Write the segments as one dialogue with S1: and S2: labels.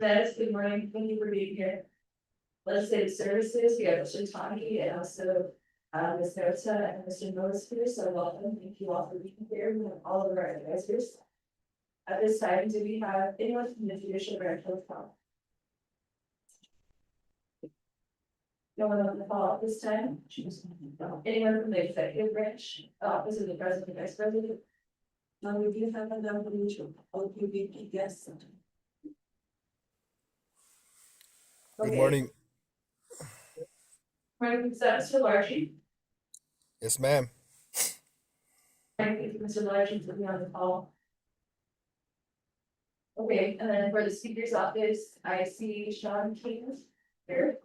S1: Dennis, good morning, thank you for being here. Legislative Services, we have Mr. Tani and also Ms. Nota and Mr. Moses here, so welcome, thank you all for being here, we have all of our advisors. At this time, do we have anyone from the judicial branch of the call? No one on the call at this time? Anyone from the executive branch, office of the president, vice president?
S2: Now we do have a nomination of UVP guests.
S3: Good
S1: Okay.
S3: morning.
S1: Morning, is that Mr. Largy?
S3: Yes, ma'am.
S1: Thank you, Mr. Largy, to be on the call. Okay, and then for the speaker's office, I see Sean King here.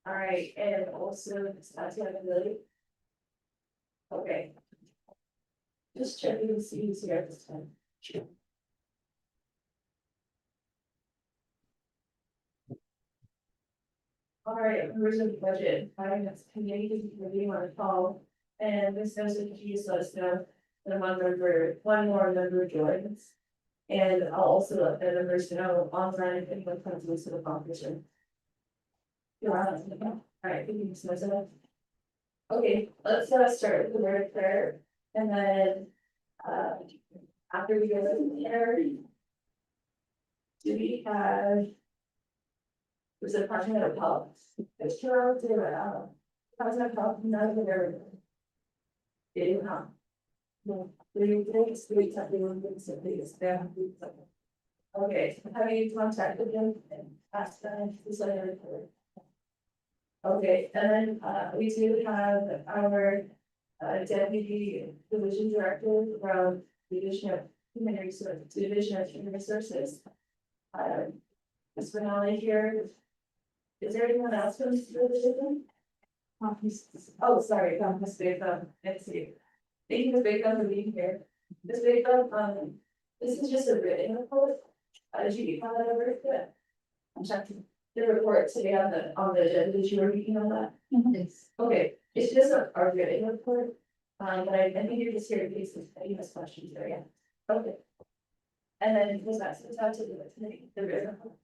S1: All right, and also Tatiana Lilly. Okay. Just checking to see who's here at this time. Sure. All right, members of the budget, finance committee, reviewing on the call, and this knows that you let us know that one more member joins. And I'll also let the members know online if anyone comes into the conference. You're on, all right, thank you, Ms. Mesa. Okay, let's start with the word of prayer, and then after we go to prayer, do we have? Was it Department of Health? It's true, Department of Health, none of them are. They do not.
S2: No, we think everyone thinks that they staff.
S1: Okay, have you contacted them and asked them to send a report? Okay, and then we do have our deputy division director from Division of Human Resources, Division of Human Resources. Ms. Benali here. Is there anyone else from the division? Oh, sorry, Ms. Baker, let's see. Thank you, Ms. Baker, for being here. Ms. Baker, this is just a written report. Did you have that over? Yeah. I'm checking the report today on the agenda. Did you read on that? Yes. Okay, it's just a written report. But I think you're just here in case you have questions there, yeah. Okay. And then was that sent out to the written report?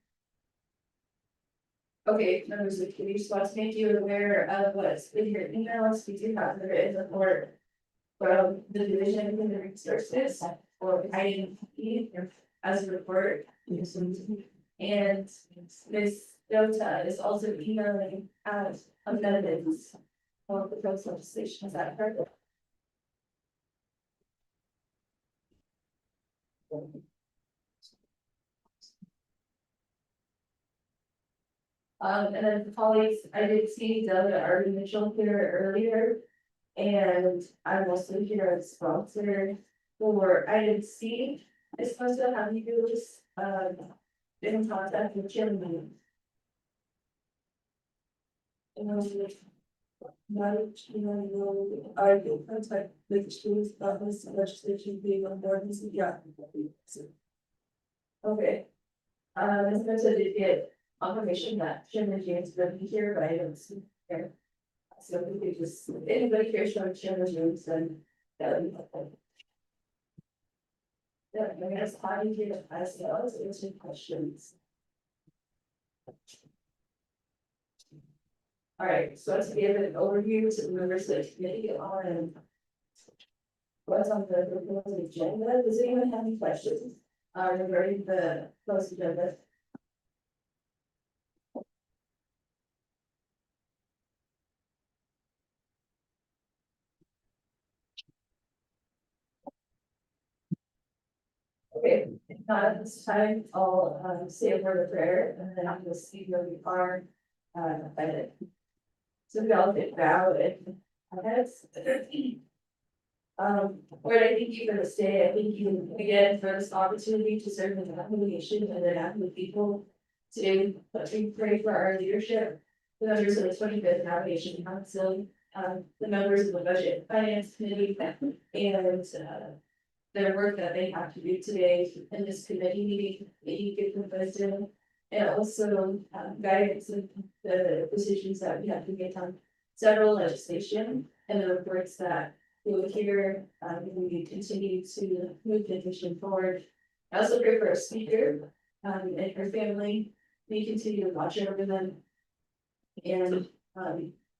S1: Okay, members of the committee, just want to make you aware of what's in your emails. We do have the written report from the Division of Human Resources or IDP as a report. And Ms. Dota is also emailing out amendments of the proposed legislation. Is that correct? And then colleagues, I did see Delegate Artie Mitchell here earlier. And I'm also here as sponsor for item C. I'm supposed to have you just in contact with Jim.
S2: I will contact the students about this legislation being on board, and yeah.
S1: Okay. As I said, did get confirmation that Jim and James will be here, but I don't see here. So if we could just, if anybody cares to share those rooms, then that would be helpful. Yeah, I guess how do you get as well as answer questions? All right, so let's give an overview to the members of the committee on what's on the proposed agenda. Does anyone have any questions regarding the proposed agenda? Okay, if not at this time, I'll say a word of prayer and then we'll see where we are at it. So we all get bow and heads. Where I thank you for this day, I thank you again for this opportunity to serve in the nation and then act with people. Today, we pray for our leadership, the members of the 25th Navigation Council, the members of the Budget and Finance Committee, and their work that they have to do today in this committee meeting, that you give them wisdom, and also guidance in the decisions that we have to get on several legislation and the reports that we will hear. We continue to move the mission forward. I also pray for a speaker and her family. We continue to watch over them. And,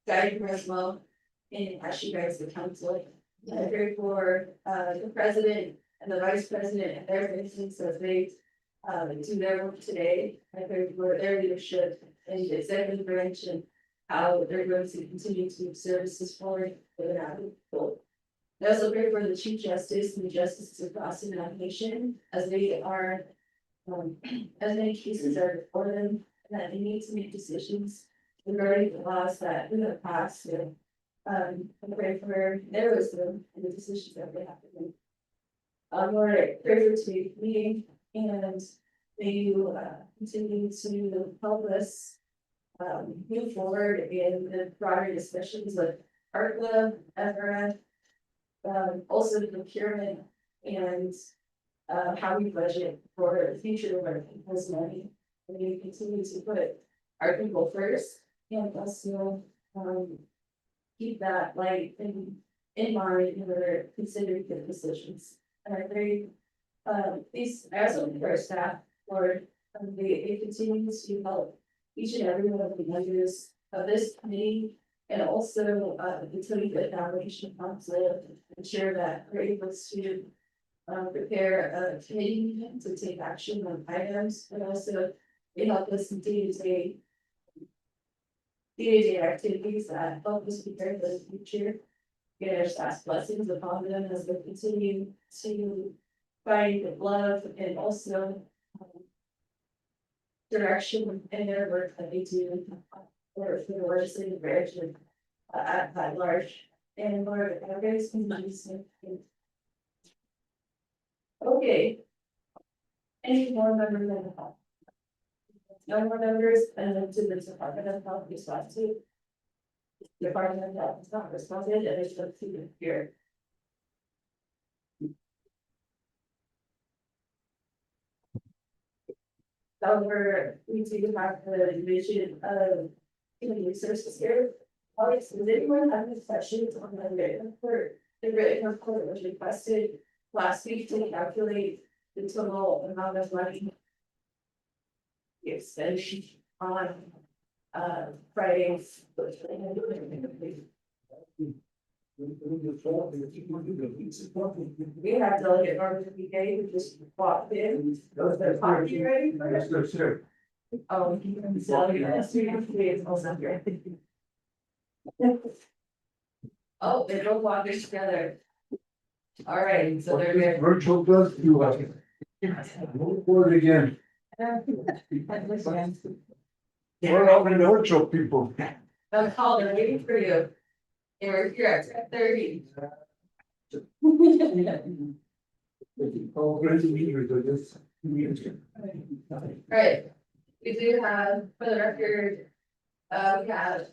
S1: guide her as well, and as she guides the council. I pray for, the president and the vice president and their business as they, do their work today. I pray for their leadership and the executive branch and how they're going to continue to move services forward for the people. I also pray for the chief justice and the justices across the nation as they are, as many cases are before them, that they need to make decisions regarding the laws that we have passed. And, I pray for their wisdom and the decisions that they have to make. Lord, I pray for today's meeting, and may you continue to help us move forward in the broader discussions with ARCLA, EVERA, also the procurement and how we budget for the future of our people's money. And we continue to put our people first and also keep that light in mind when we're considering good decisions. And I very these, I also think our staff, Lord, they continue to help each and every one of the members of this committee. And also the Tony Foundation Council, ensure that we're able to prepare a committee meeting to take action on items, and also they help us in day-to-day activities that help us prepare for the future. Get our staff's blessings upon them as they continue to find love and also direction in their work that they do for the legislative branch and at large. And Lord, I guess we just okay. Any more members of the health? No more members, and then to the Department of Health response to. Department of Health is not responded, and it's just here. However, we do have the division of human resources here. Alex, does anyone have any questions on the written report? The written report was requested last week to calculate the total amount of money expenditure on Fridays. We have delegate Northern PK who just walked in. Those that are you ready for it?
S4: Yes, sir.
S1: Oh, it's also here. Oh, they don't walk this together. All right, so they're good.
S4: Virtual does you like it. Move forward again. We're all the virtual people.
S1: I'm calling, they're waiting for you. And we're here at 10:30. Alright, we do have, for the record, we have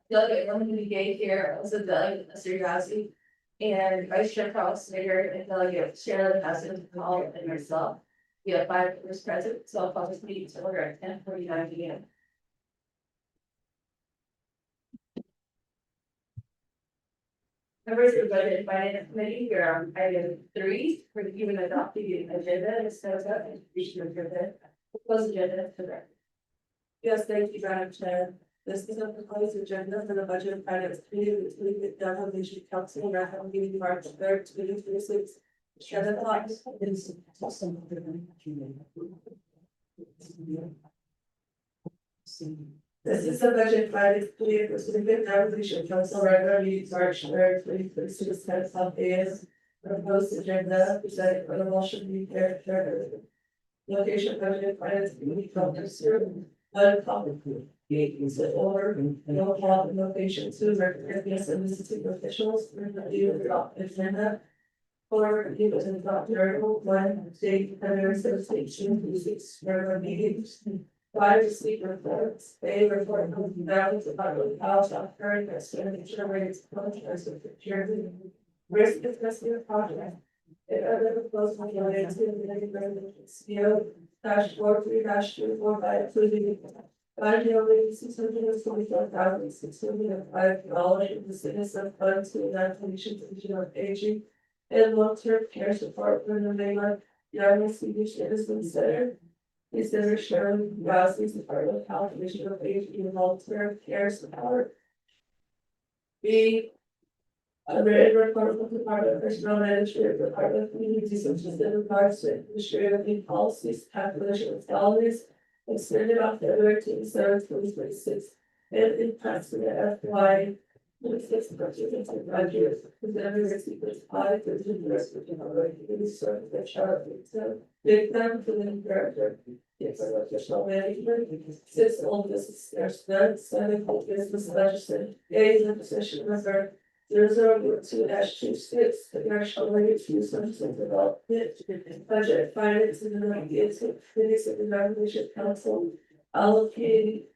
S1: delegate Linda Gay here, also delegate Mr. Yasi. And Vice Chair Carl Snyder and delegate Sherilyn Hassan, Paul and myself. We have 5 members present, so I'll call this meeting to order at 10:49 p.m. Members of the Budget and Finance Committee, here on item 3, for even adopting the agenda, and so that introduction of the proposed agenda to the.
S2: Yes, thank you, Madam Chair. This is a proposed agenda for the Budget and Finance Committee, which we get done on the council, ratifying meeting March 3rd, 2026. Share the thoughts. This is the Budget and Finance Committee, which is a good resolution, council regular meetings March 3rd, 2026, at some days. Proposed agenda, presented for the motion be carried. Location Budget and Finance Committee, Council. Is in order, no problem, no patients, who recognize and visiting officials, review the agenda. Or review it in Dr. One, state, federal association, 6 regular meetings. 5 speaker reports, they report on the balance of public health, current expenditure rates, contracts with security. Risk assessment project. If other proposals related to the CEO -43-245, including 5,624,605 in the citizens of funds to the Commission of Aging and long-term care support for the Young Senior Citizen Center. Consider sharing Rousey's Department of Health, Mission of Age, and Long-Term Care Support. B. Under report of the Department of Personnel Management, Department of Community Services in regards to administrative and policies, calculation of salaries. Extended on February 27th, 2026, and impacts to the FY 26 budget and budget. Presented received 5 for the rest of the community service that Charlotte. So, big time for the director. Yes, official management. 6 old business, there's none, 7 old business legislation. A is in position number 002-26, the national related to services development, budget, finance, and the committees of the Navigation Council allocating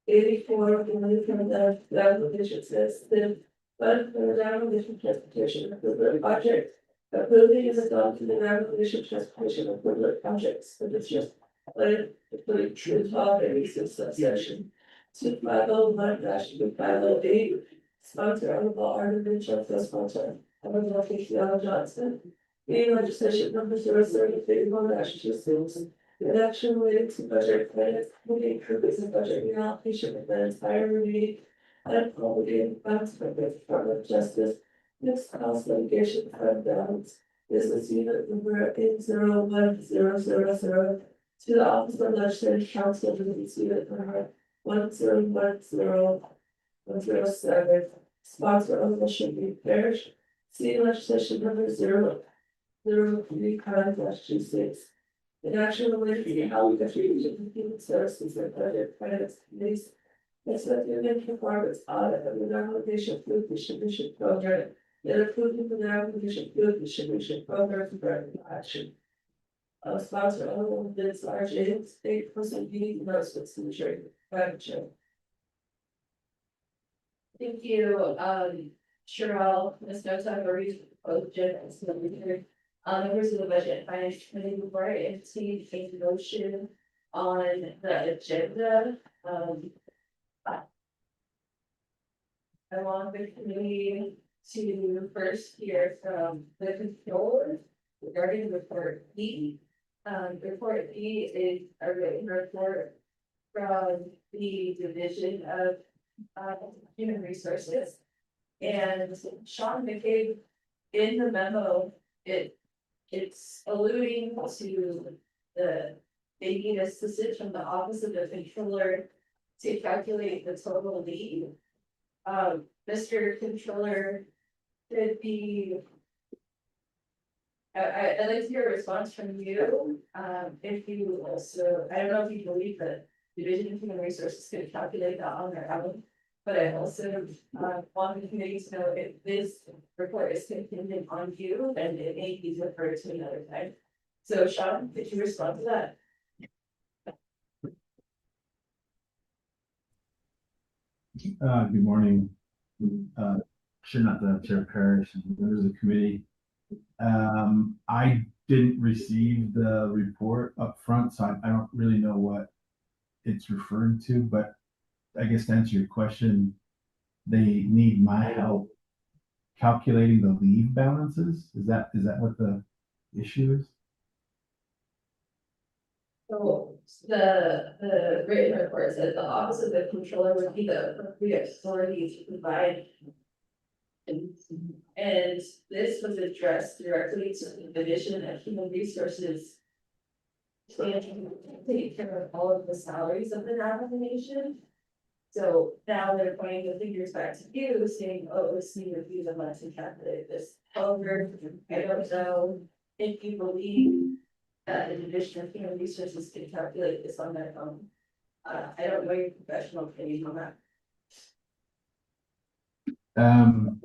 S2: 84 million from the Navigation system, but for the Navigation Transportation Equivalent Project, approving is adopted the Navigation Transportation Equivalent Projects for the just plan, including true top and recent subsection 2501-2508. Sponsor Honorable Arden Chester, sponsor Honorable Fiona Johnson. Being legislation number 031-26. An action related to budget finance, committee purpose and budget reallocation of the entire review. And appropriating funds for the Department of Justice. Next house litigation fund balance. Business unit number 801000. To the Office of Legislative Counsel, business unit number 101007, sponsor of the should be parish. See legislation number 003-26. In action related to how we contribute to human services and budget finance committees. Executive performance audit of the navigation food distribution program. And approving the navigation food distribution program for direct action. Sponsor of this RJ state person meeting announcements to the jury. Madam Chair.
S1: Thank you, Cheryl, Ms. Nota, Marie, both Jim and Smith. Members of the Budget and Finance Committee, before I entertain a motion on the agenda, I want the committee to first hear from the controller regarding report E. Report E is a written report from the Division of Human Resources. And Sean McCabe, in the memo, it's alluding to the, they need assistance from the Office of the Controller to calculate the total need. Mr. Controller, could be, I'd like to hear a response from you, if you also, I don't know if you believe that Division of Human Resources could calculate that on their own. But I also want the committee to know if this report is contingent on you, and it may be referred to another time. So Sean, could you respond to that?
S4: Good morning. Sure, not the chair parish and members of the committee. I didn't receive the report up front, so I don't really know what it's referring to, but I guess to answer your question, they need my help calculating the leave balances. Is that what the issue is?
S1: So the written report says the Office of the Controller would be the appropriate authority to provide. And this was addressed directly to the Division of Human Resources. To take care of all of the salaries of the navigation. So now they're pointing the figures back to you, saying, oh, this need to be the months to calculate this. However, I don't know if you believe that the Division of Human Resources can calculate this on their own. I don't know your professional opinion on that.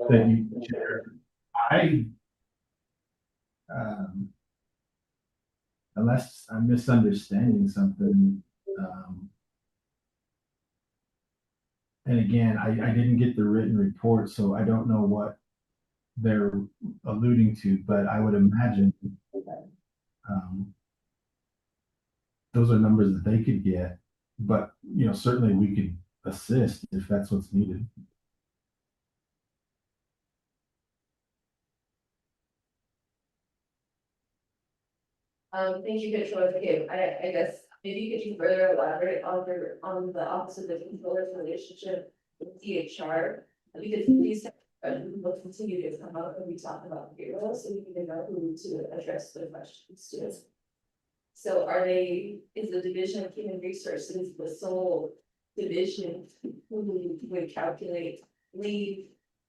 S4: Thank you, Chair. Unless I'm misunderstanding something, and again, I didn't get the written report, so I don't know what they're alluding to, but I would imagine those are numbers that they could get, but certainly we could assist if that's what's needed.
S1: Thank you, Controller. Okay, I guess maybe could you further elaborate on the Office of the Controller's relationship with DHR? Because these will continue to come up when we talk about payroll, so we need to know who to address the questions to. So is the Division of Human Resources the sole division who would calculate leave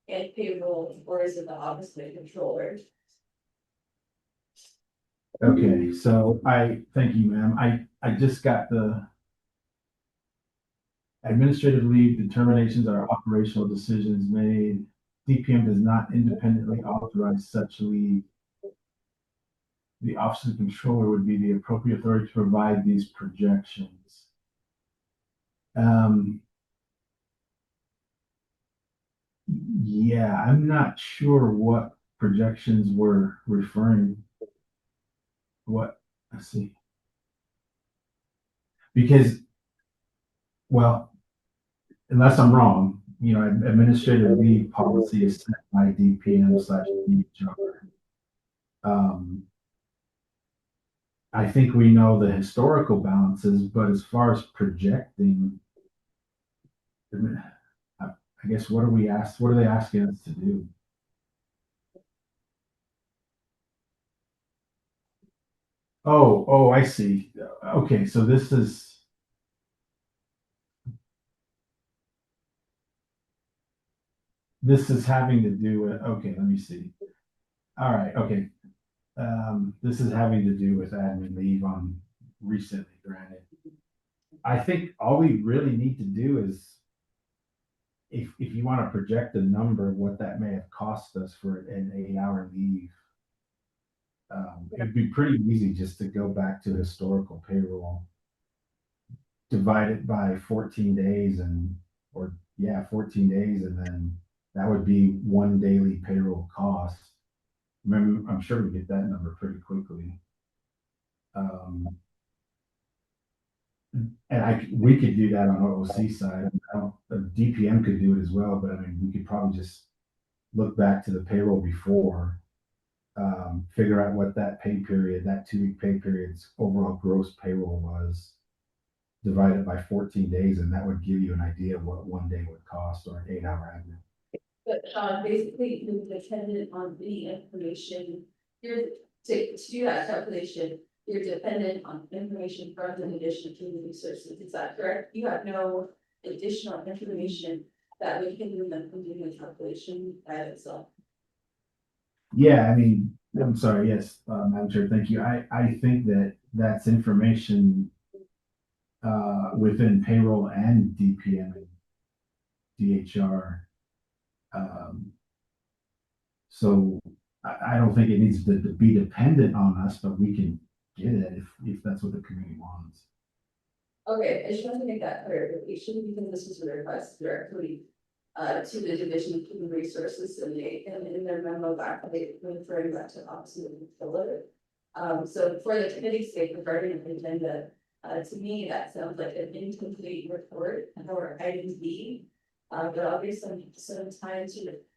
S1: and payroll, or is it the Office of the Controller?
S4: Okay, so thank you, ma'am. I just got the administrative leave determinations are operational decisions made. DPM does not independently authorize such leave. The Office of the Controller would be the appropriate authority to provide these projections. Yeah, I'm not sure what projections we're referring. Let's see. Because, well, unless I'm wrong, administrative leave policy is set by DPM/DHR. I think we know the historical balances, but as far as projecting, I guess what are they asking us to do? Oh, I see. Okay, so this is having to do with, okay, let me see. All right, okay. This is having to do with admin leave on recently granted. I think all we really need to do is, if you want to project a number of what that may have cost us for an 8-hour leave, it'd be pretty easy just to go back to historical payroll, divide it by 14 days 14 days, and then that would be one daily payroll cost. Remember, I'm sure we get that number pretty quickly. And we could do that on OOC side. DPM could do it as well, but I mean, we could probably just look back to the payroll before, figure out what that 2-week pay period's overall gross payroll was, divide it by 14 days, and that would give you an idea of what one day would cost, or an 8-hour admin.
S1: But basically, you're dependent on the information, to do that calculation, you're dependent on information from the Division of Human Resources, is that correct? You have no additional information that would hinder them from doing the calculation by itself.
S4: Yeah, I mean, I'm sorry, yes, Madam Chair, thank you. I think that's information within payroll and DPM and DHR. So I don't think it needs to be dependent on us, but we can get it if that's what the community wants.
S1: Okay, I just want to make that clarification, because this was a request directly to the Division of Human Resources, and in their memo back, they referring back to Office of the Controller. So for the committee's sake regarding the agenda, to me, that sounds like an incomplete report or item B. But I'll give some time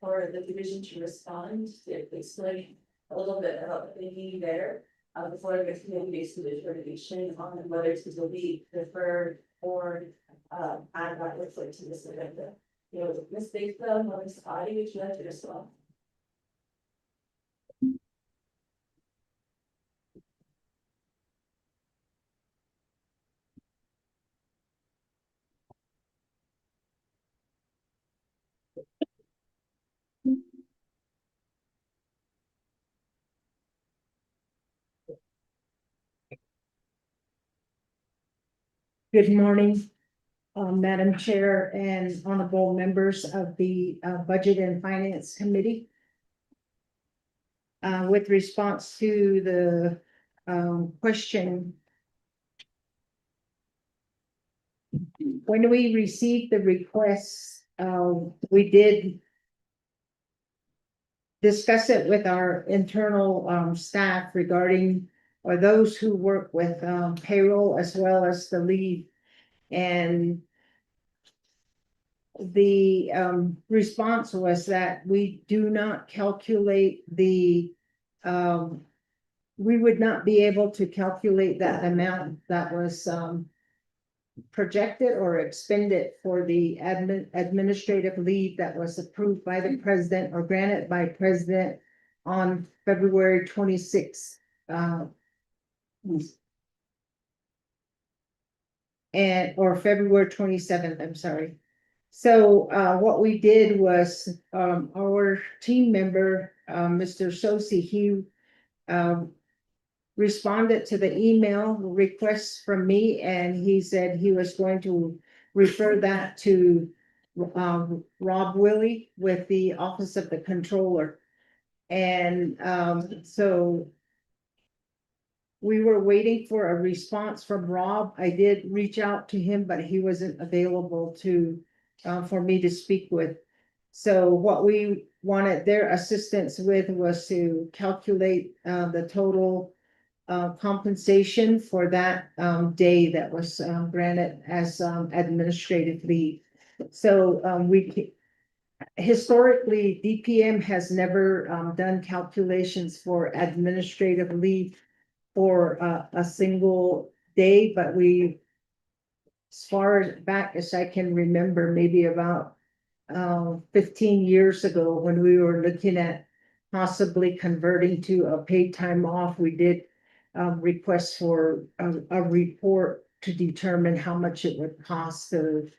S1: for the division to respond, to explain a little bit about the thinking there. Before the committee makes the determination on whether to delete, defer, or add that report to this agenda. Mistakes done, Ms. Patty, would you like to respond?
S5: Good morning, Madam Chair and honorable members of the Budget and Finance Committee. With response to the question, when we received the requests, we did discuss it with our internal staff regarding, or those who work with payroll as well as the leave. And the response was that we do not calculate the we would not be able to calculate that amount that was, projected or expended for the administrative leave that was approved by the president or granted by president on February 26th. Or February 27th, I'm sorry. So, what we did was, our team member, Mr. Sosi, he, responded to the email request from me, and he said he was going to refer that to, Rob Willie with the Office of the Controller. And, so we were waiting for a response from Rob. I did reach out to him, but he wasn't available to, for me to speak with. So what we wanted their assistance with was to calculate, the total, compensation for that, day that was, granted as, administrative leave. So, historically, DPM has never, done calculations for administrative leave for a single day, but we, as far back as I can remember, maybe about 15 years ago, when we were looking at possibly converting to a paid time off, we did request for a report to determine how much it would cost to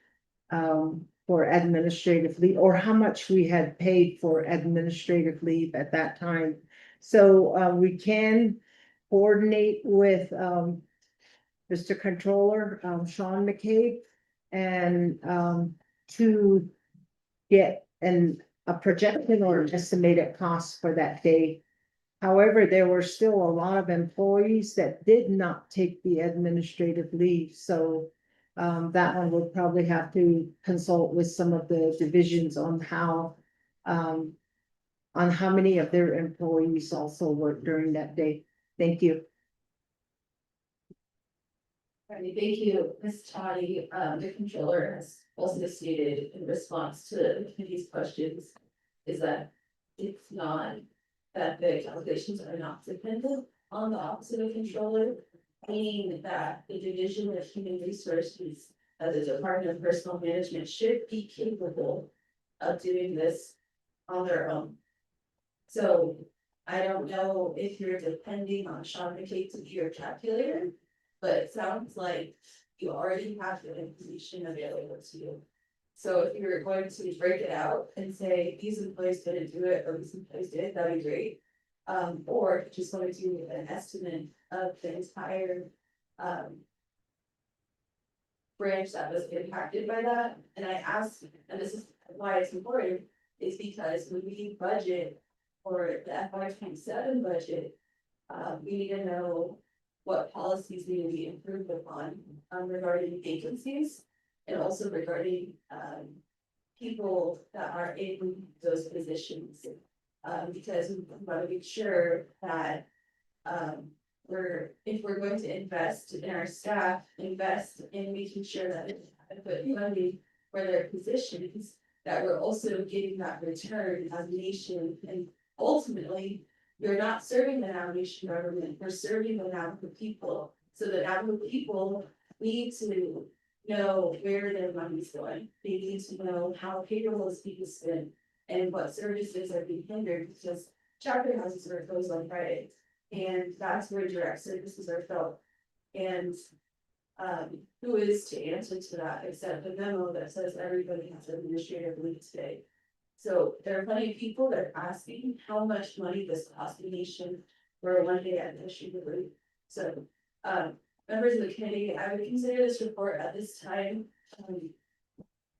S5: for administrative leave, or how much we had paid for administrative leave at that time. So we can coordinate with Mr. Controller, Sean McCabe, and to get a projection or an estimated cost for that day. However, there were still a lot of employees that did not take the administrative leave, so that one will probably have to consult with some of the divisions on how many of their employees also worked during that day. Thank you.
S1: All right, thank you, Ms. Toddy. The controller has also stated in response to the committee's questions is that it's not that the calculations are not dependent on the office of the controller, meaning that the division of human resources as a department of personal management should be capable of doing this on their own. So I don't know if you're depending on Sean McCabe to be your calculator, but it sounds like you already have the information available to you. So if you're going to break it out and say, these employees didn't do it, or these employees did, that'd be great. Or if you just want to do an estimate of the entire, branch that was impacted by that. And I asked, and this is why it's important, is because when we budget for the FY27 budget, we need to know what policies need to be improved upon, regarding vacancies, and also regarding, people that are in those positions. Because we want to make sure that, if we're going to invest in our staff, invest in making sure that it's adequate funding for their positions, that we're also getting that return as a nation. And ultimately, we're not serving the Navajo government, we're serving the Navajo people. So the Navajo people need to know where their money's going. They need to know how payroll is being spent and what services are being hindered, because chapter houses are closed on Friday. And that's where direct services are felt. And who is to answer to that except the memo that says everybody has administrative leave today? So there are plenty of people that are asking how much money this costs the nation for a 1-day administrative leave. So members of the committee, I would consider this report at this time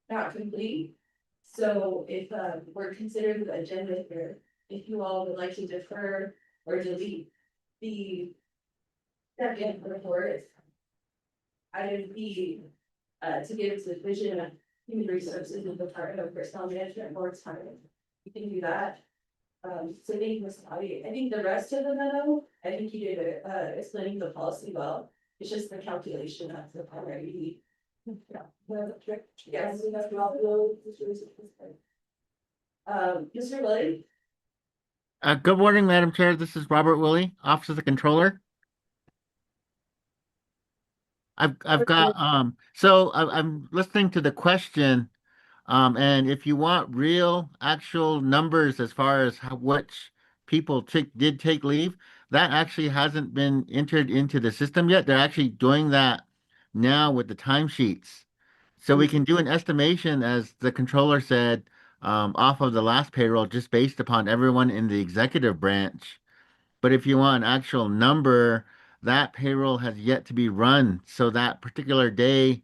S1: not complete. So if we're considering the agenda here, if you all would like to defer or delete the second report, item B, to give to the Division of Human Resources and Department of Personnel Management more time. You can do that. So thank you, Ms. Bobby. I think the rest of the memo, I think you did explaining the policy well. It's just the calculation of the primary. Yes. Mr. Willie?
S6: Good morning, Madam Chair. This is Robert Willie, Office of the Controller. I've got I'm listening to the question, and if you want real actual numbers as far as which people did take leave, that actually hasn't been entered into the system yet. They're actually doing that now with the timesheets. So we can do an estimation, as the controller said, off of the last payroll, just based upon everyone in the executive branch. But if you want an actual number, that payroll has yet to be run. So that particular day,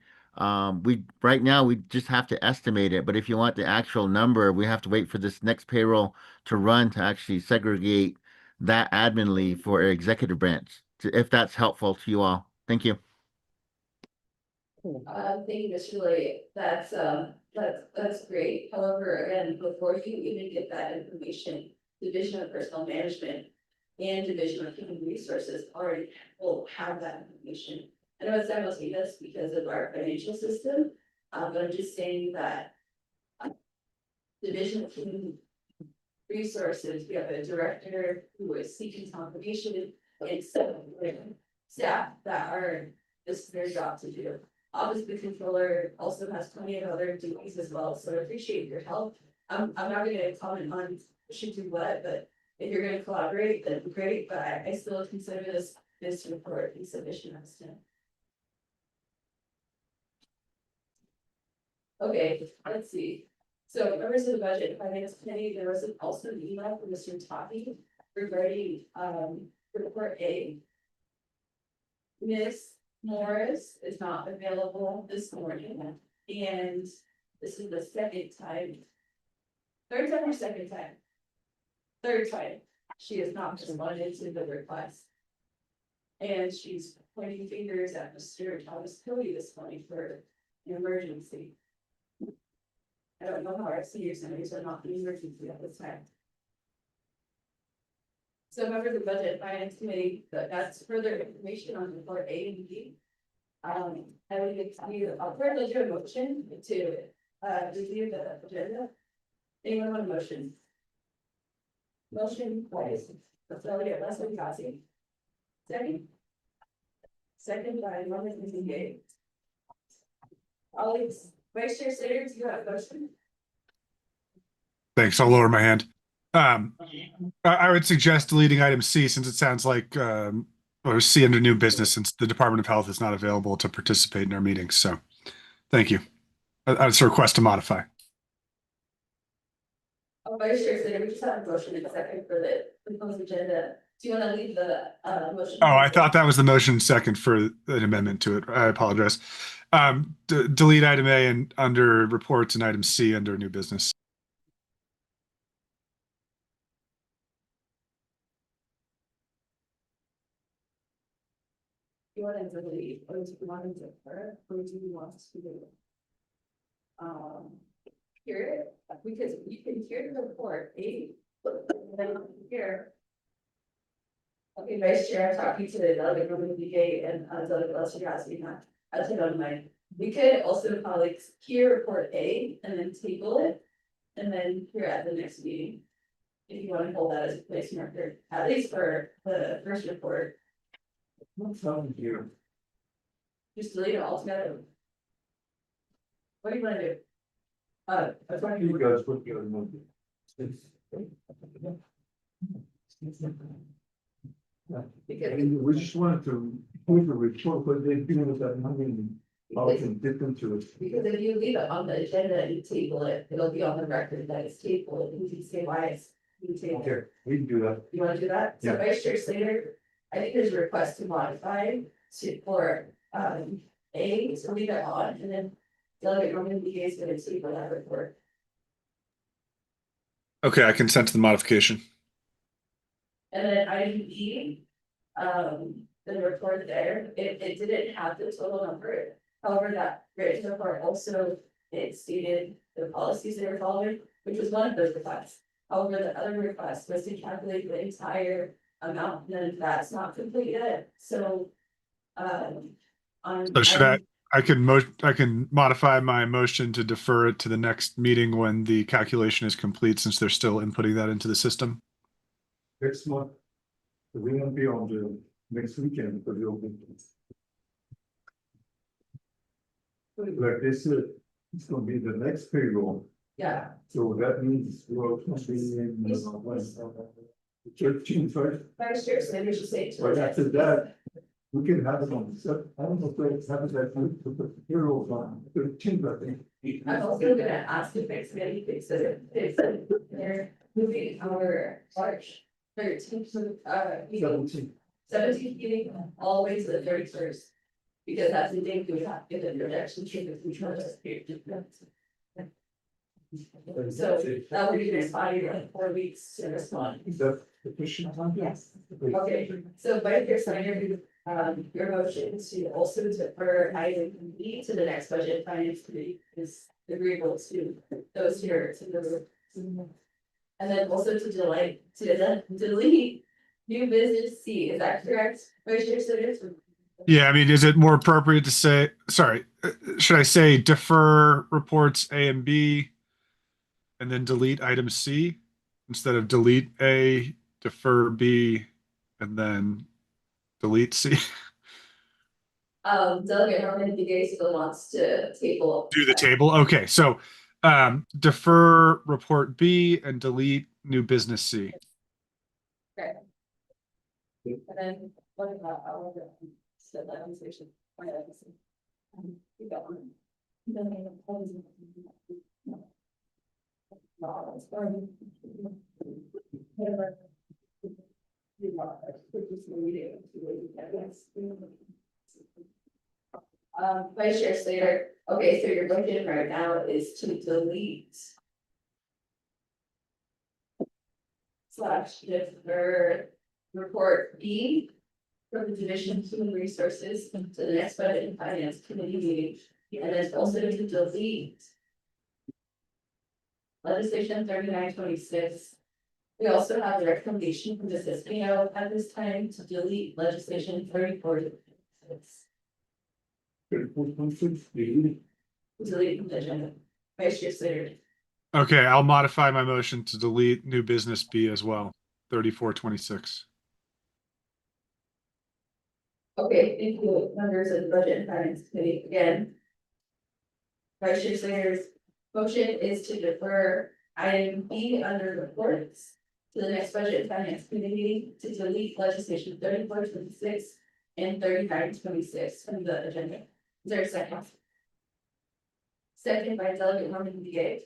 S6: we right now we just have to estimate it. But if you want the actual number, we have to wait for this next payroll to run to actually segregate that admin leave for executive branch. If that's helpful to you all. Thank you.
S1: Thank you, Mr. Lee. That's great. However, again, before you even get that information, Division of Personnel Management and Division of Human Resources already will have that information. I know it's simultaneous because of our financial system, but I'm just saying that Division of Human Resources, we have a director who is seeking confirmation and some staff that are, this is their job to do. Office of the Controller also has plenty of other duties as well, so I appreciate your help. I'm not gonna comment on who should do what, but if you're gonna collaborate, then great, but I still consider this report insufficient as to. Okay, let's see. So members of the Budget and Finance Committee, there was also an email from Mr. Toppy regarding report A. Ms. Morris is not available this morning, and this is the second time. Third time or second time? Third time, she has not responded to the request. And she's pointing fingers at Mr. Thomas Cody this morning for an emergency. I don't know how our senior centers are not an emergency at this time. So members of the Budget and Finance Committee, that's further information on report A and B. I would excuse, I'll first do a motion to review the agenda. Anyone want a motion? Motion twice. Let's go get Leslie Cassie. Second. Second by Norman Gay. Alex, Vice Chair Sayers, you have a motion?
S7: Thanks. I'll lower my hand. I would suggest deleting item C, since it sounds like, or C under new business, since the Department of Health is not available to participate in our meetings. So thank you. It's a request to modify.
S1: Vice Chair Sayers, we just have a motion in a second for the proposed agenda. Do you want to leave the motion?
S7: Oh, I thought that was the motion second for an amendment to it. I apologize. Delete item A and under reports and item C under new business.
S1: You want to delete, or do you want to defer, or do you want to hear it? Because you can hear the report, then here. Okay, Vice Chair, I'm talking to the delegate from the VA and Delegate Leslie Gasky, as you know, we could also colleagues hear report A and then table it, and then hear at the next meeting. If you want to hold that as a place marker, at least for the first report.
S2: What's wrong with you?
S1: Just delete it altogether. What do you want to do?
S2: I thought you guys would give a movie.
S1: Because
S8: We just wanted to put the report, but they feel that nothing, can different to it.
S1: Because if you leave it on the agenda and you table it, it'll be on the record that it's tabled, and you can say why it's being tabled.
S8: Okay, we can do that.
S1: You wanna do that? So
S8: Yeah.
S1: Vice Chair Slater, I think there's a request to modify for A, so leave it on, and then Delegate Norman BA is gonna table that report.
S7: Okay, I consent to the modification.
S1: And then item B, the report there, it didn't have the total number. However, that written report also, it stated the policies they were following, which was one of those requests. However, the other request was to calculate the entire amount, and that's not complete yet, so.
S7: So should I can modify my motion to defer it to the next meeting when the calculation is complete, since they're still inputting that into the system.
S8: next month. We won't be on the next weekend for the open. Like this, it's gonna be the next payroll,
S1: Yeah,
S8: so that means we're gonna be in. 13th, right?
S1: vice chair Sanders should say.
S8: But after that, we can have it on, I don't know if it's have that, we put the payroll on 13th, I think.
S1: I'm also gonna ask if next committee fixes it, if they're moving our March 13th, meeting,
S8: 17th.
S1: 17th meeting all the way to the 31st. Because that's the date we have to get the projection to the future. So that would be next body like 4 weeks to respond.
S8: Is that sufficient time?
S1: Yes. Okay, so Vice Chair Snyder, your motion to also defer item B to the next budget and finance committee is agreeable to those here to the. And then also to delete new business C, is that correct? Vice Chair Snyder?
S7: Yeah, I mean, is it more appropriate to say, sorry, should I say defer reports A and B and then delete item C instead of delete A, defer B, and then delete C?
S1: Delegate Norman DeGay still wants to table.
S7: Do the table? Okay, so defer report B and delete new business C.
S1: Okay. And then what about our said that conversation? You got one. Vice Chair Slater, okay, so your motion right now is to delete. Slash defer report B from the Division of Human Resources to the next budget and finance committee meeting. And then also to delete legislation 3926. We also have the recommendation from the CISPO at this time to delete legislation 3426. Delete from the agenda. Vice Chair Slater.
S7: Okay, I'll modify my motion to delete new business B as well, 3426.
S1: Okay, thank you, members of the Budget and Finance Committee again. Vice Chair Slater's motion is to defer item B under reports to the next Budget and Finance Committee meeting to delete legislation 3426 and 3926 from the agenda. Is there a second? Second by Delegate Norman DeGay.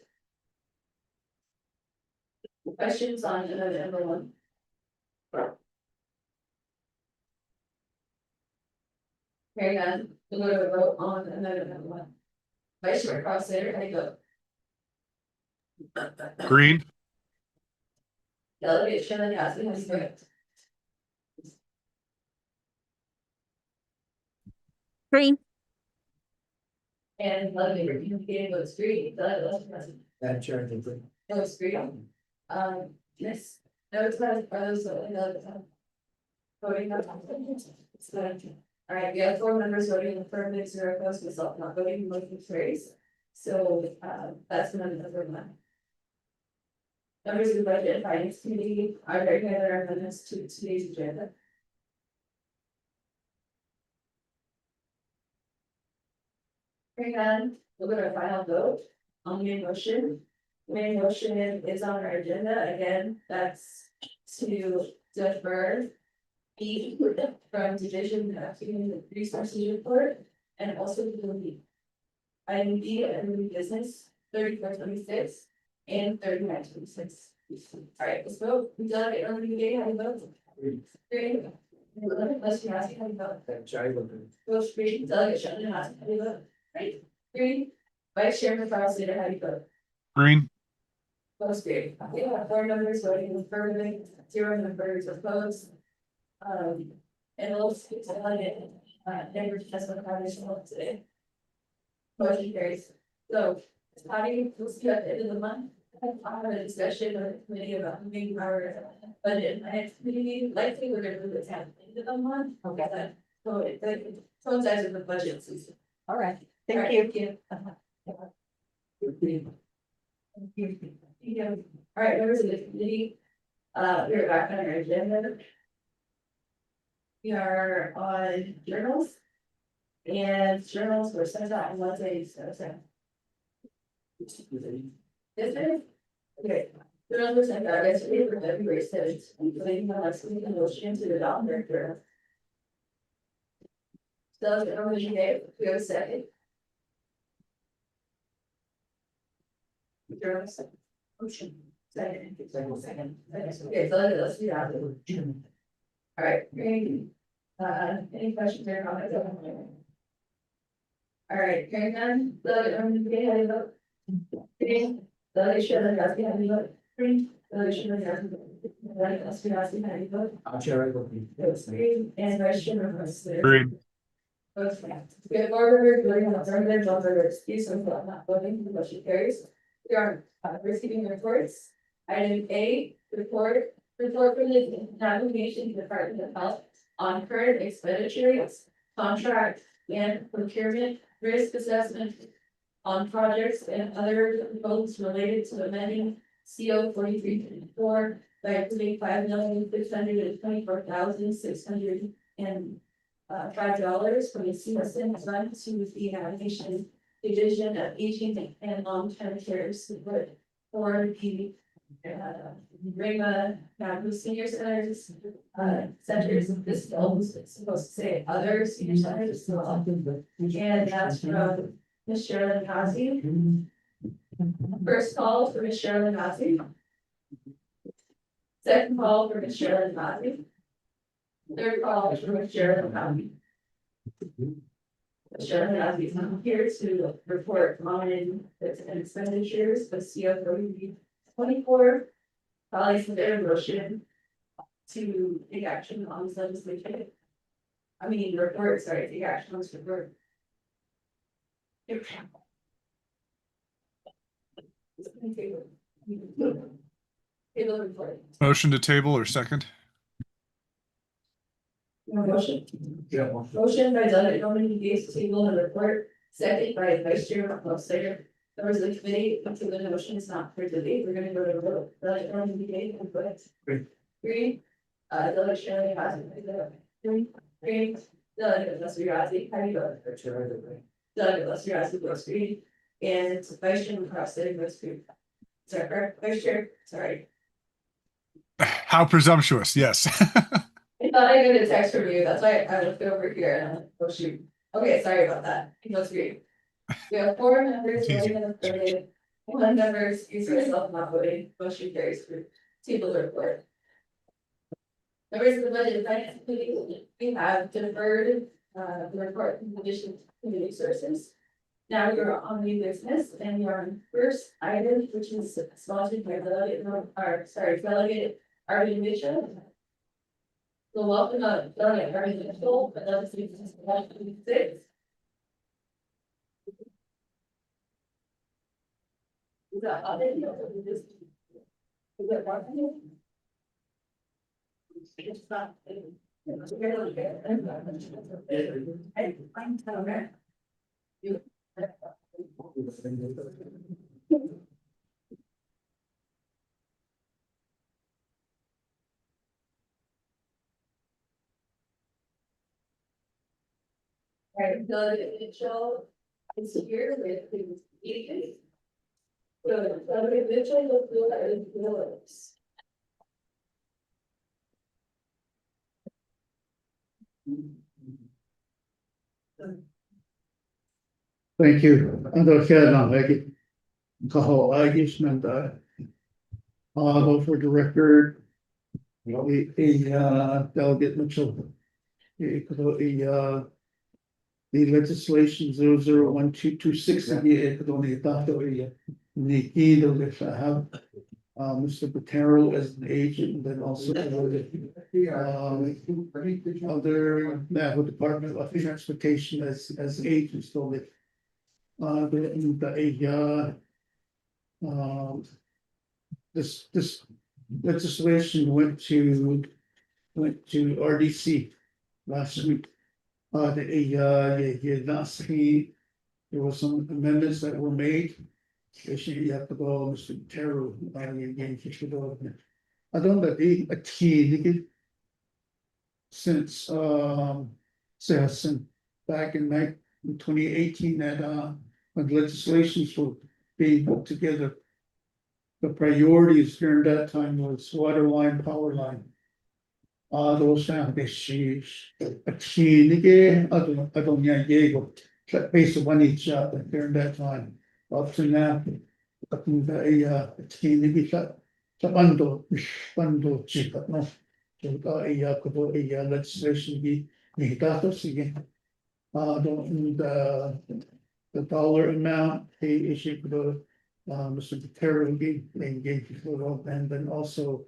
S1: Questions on amendment number 1? Hearing none, we'll go to a vote on amendment number 1. Vice Chair Crosslater, how do you vote?
S7: Green,
S1: Delegate Shannon Gaskin has voted.
S9: Green.
S1: And Delegate Ricky votes green. Delegate Lester President.
S8: Madam Chair, I think.
S1: Votes green. Yes, no, it's not, are those, voting no. All right, we have 4 members voting in affirmative, 0 opposed, myself not voting, motion carries. So, that's amendment number 1. Members of the Budget and Finance Committee, are there any other amendments to today's agenda? Hearing none, we'll go to a final vote on the main motion. The main motion is on our agenda, again, that's to defer B from Division of Human Resources report and also to delete item B under new business 3426 and 3926. All right, let's vote. We delegate on the day, how do you vote? Green. Let's be asking how you vote. Vote green, delegate Shannon Hassan, how do you vote? Right, green. Vice Chairman Crosslater, how do you vote?
S7: green,
S1: Votes green. We have 4 members voting in affirmative, 0 members opposed. And let's get to it. Never just one conversation today. Motion carries. So, how do you, we'll see at the end of the month. I'll have a discussion with the committee about moving our budget and finance committee, likely we're gonna move it at the end of the month. Okay. So it coincides with the budget season.
S5: All right,
S1: All right,
S5: thank you.
S1: Thank you. All right, members of the committee, We're back on our agenda. We are on journals. And journals were sent out on Wednesday, so. Is it? Okay. Journals were sent out yesterday for February 7th, including the last week and motion to adopt their journal. So, we have a second. Journals. Motion. Second. Okay, so let's do that. All right, great. Any questions or comments? All right, hearing none, Doug, how do you vote? Three. Doug, Shirley, how do you vote? Three. Doug, Shirley, how do you vote? Doug, how do you vote?
S8: I'll share it with you.
S1: That's three, and Vice Chairman Russ.
S7: Agreed.
S1: Okay, we have board members voting on affirmative, all voter excuse, and not voting, the motion carries. We are receiving reports. Item A, report from the navigation Department of Health on current expenditures, contract and procurement, risk assessment on projects and other proposals related to amending CO 4354 by including $5,624,605 from the CSN fund to the navigation division of aging and long-term care support for the Rima senior centers, centers. This is supposed to say other senior centers as well. And that's from Ms. Sherilyn Hazy. First call for Ms. Sherilyn Hazy. Second call for Ms. Sherilyn Hazy. Third call for Ms. Sherilyn Hazy. Ms. Sherilyn Hazy is not here to report on its expenditures, but CO 24. Colleagues in their motion to take action on this legislation. I mean, report, sorry, take action on this report. Table report.
S7: Motion to table or second?
S1: Motion.
S8: Yeah.
S1: Motion by Doug, nominating Gates to table the report, second by Vice Chair Slater. Members of the committee, until the motion is not for debate, we're gonna go to vote. Doug, nominating and put. Three. Doug, Shirley, three. Doug, unless you're Ozzy, how do you vote? Doug, unless you're Ozzy, votes three. And Vice Chair Slater votes three. Sorry, or Vice Chair, sorry.
S7: How presumptuous, yes.
S1: I thought I got a text from you, that's why I looked over here and I'm like, oh shoot. Okay, sorry about that. That's great. We have 4 members voting in the affirmative, 1 member excuse herself not voting, motion carries for table report. Members of the budget and finance committee, we have deferred the report from addition to community sources. Now we are on new business and we are on first item, which is sponsored by Delegate Arvin Mitchell. So welcome Delegate Arvin Mitchell, but that's 126. Is that other? Is it marketing? It's not. I'm telling you. Right, Delegate Mitchell is here with the meeting. So, Delegate Mitchell, the floor is yours.
S8: Thank you. Under Kevin, I get call I guess meant for the record. Delegate Mitchell. The legislation 001226 could only adopt the if I have Mr. Patero as an agent, and then also other Navajo Department of Transportation as agents, so that this legislation went to RDC last week. There were some amendments that were made. You have to go, Mr. Terrell, again, don't know, a key, since, since back in 2018 that, when legislations were being put together. The priorities during that time was water line, power line. Those sound issues, a key, I don't know, Diego, based on each during that time, up to now. Kung key, sa bando, chika, no? So, ko legislation ni hitato, sige. The dollar amount, the issue for the, Mr. Patero engaged before, and then also,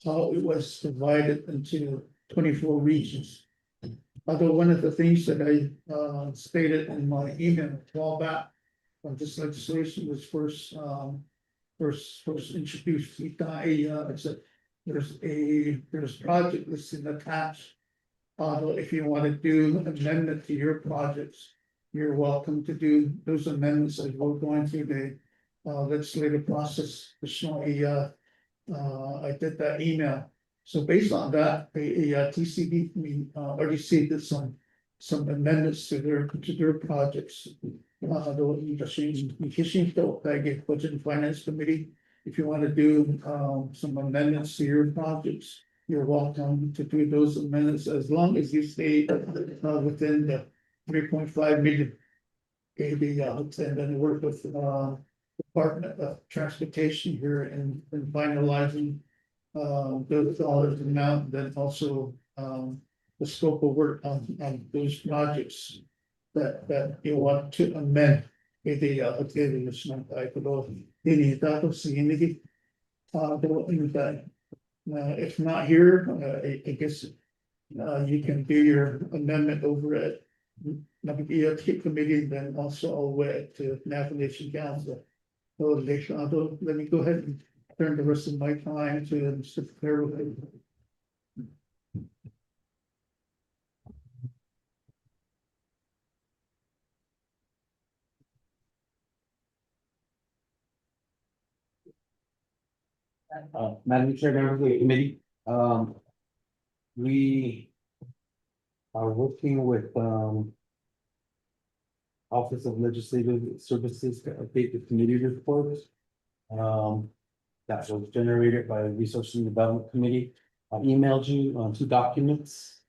S8: how it was divided into 24 regions. Although one of the things that I, stated in my email a while back, when this legislation was first introduced, it's a, there's project listed attached. If you want to do amendment to your projects, you're welcome to do those amendments as we're going through the legislative process. I did that email. So based on that, TCB, RDC did some amendments to their projects. The Budget and Finance Committee, if you want to do some amendments to your projects, you're welcome to do those amendments as long as you stay within the 3.5 million. And then work with Department of Transportation here in finalizing those dollars amount, then also the scope of work on those projects that you want to amend. If not here, I guess you can do your amendment over at committee, then also all the way to navigation council. So let me go ahead and turn the rest of my time to Mr. Carroll.
S9: Madam Chair, members of the committee, we are working with, Office of Legislative Services to update the committee report. That was generated by the Research and Development Committee. I emailed you on 2 documents,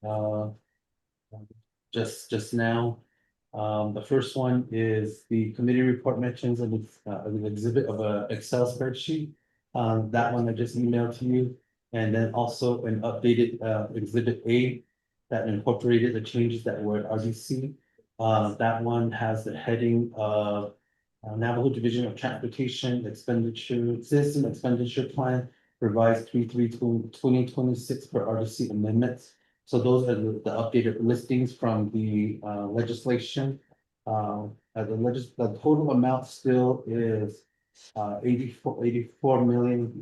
S9: just now. The first one is the committee report mentions an exhibit of a Excel spreadsheet. That one I just emailed to you, and then also an updated exhibit A that incorporated the changes that were at RDC. That one has the heading of Navajo Division of Transportation Expenditure System Expenditure Plan revised 2026 for RDC amendments. So those are the updated listings from the legislation. The total amount still is $84 million.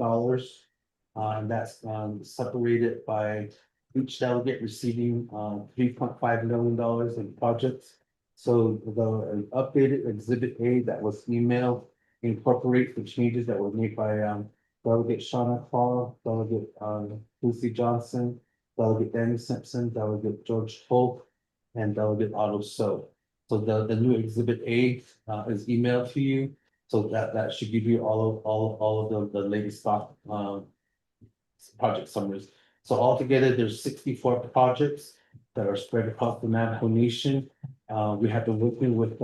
S9: And that's separated by each delegate receiving $3.5 million in projects. So the updated exhibit A that was emailed incorporates the changes that were made by Delegate Shauna Claw, Delegate Lucy Johnson, Delegate Danny Simpson, Delegate George Polk, and Delegate Otto So. So the new exhibit A is emailed to you. So that should give you all of the latest stock project summaries. So altogether, there's 64 projects that are spread across the Navajo Nation. We have been working with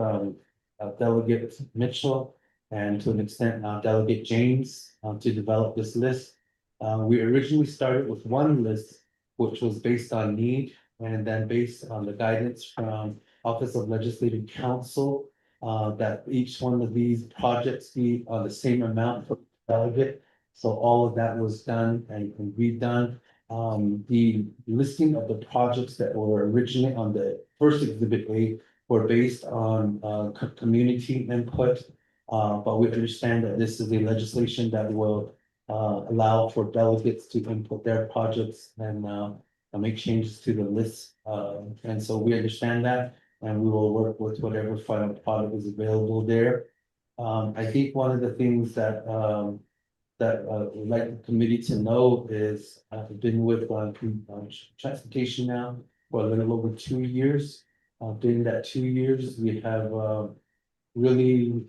S9: Delegate Mitchell and to an extent Delegate James to develop this list. We originally started with one list, which was based on need, and then based on the guidance from Office of Legislative Counsel, that each one of these projects be on the same amount per delegate. So all of that was done and redone. The listing of the projects that were originally on the first exhibit A were based on community input. But we understand that this is a legislation that will allow for delegates to input their projects and make changes to the list. And so we understand that, and we will work with whatever final product is available there. I think one of the things that that would like the committee to know is I've been with transportation now for a little over 2 years. During that 2 years, we have really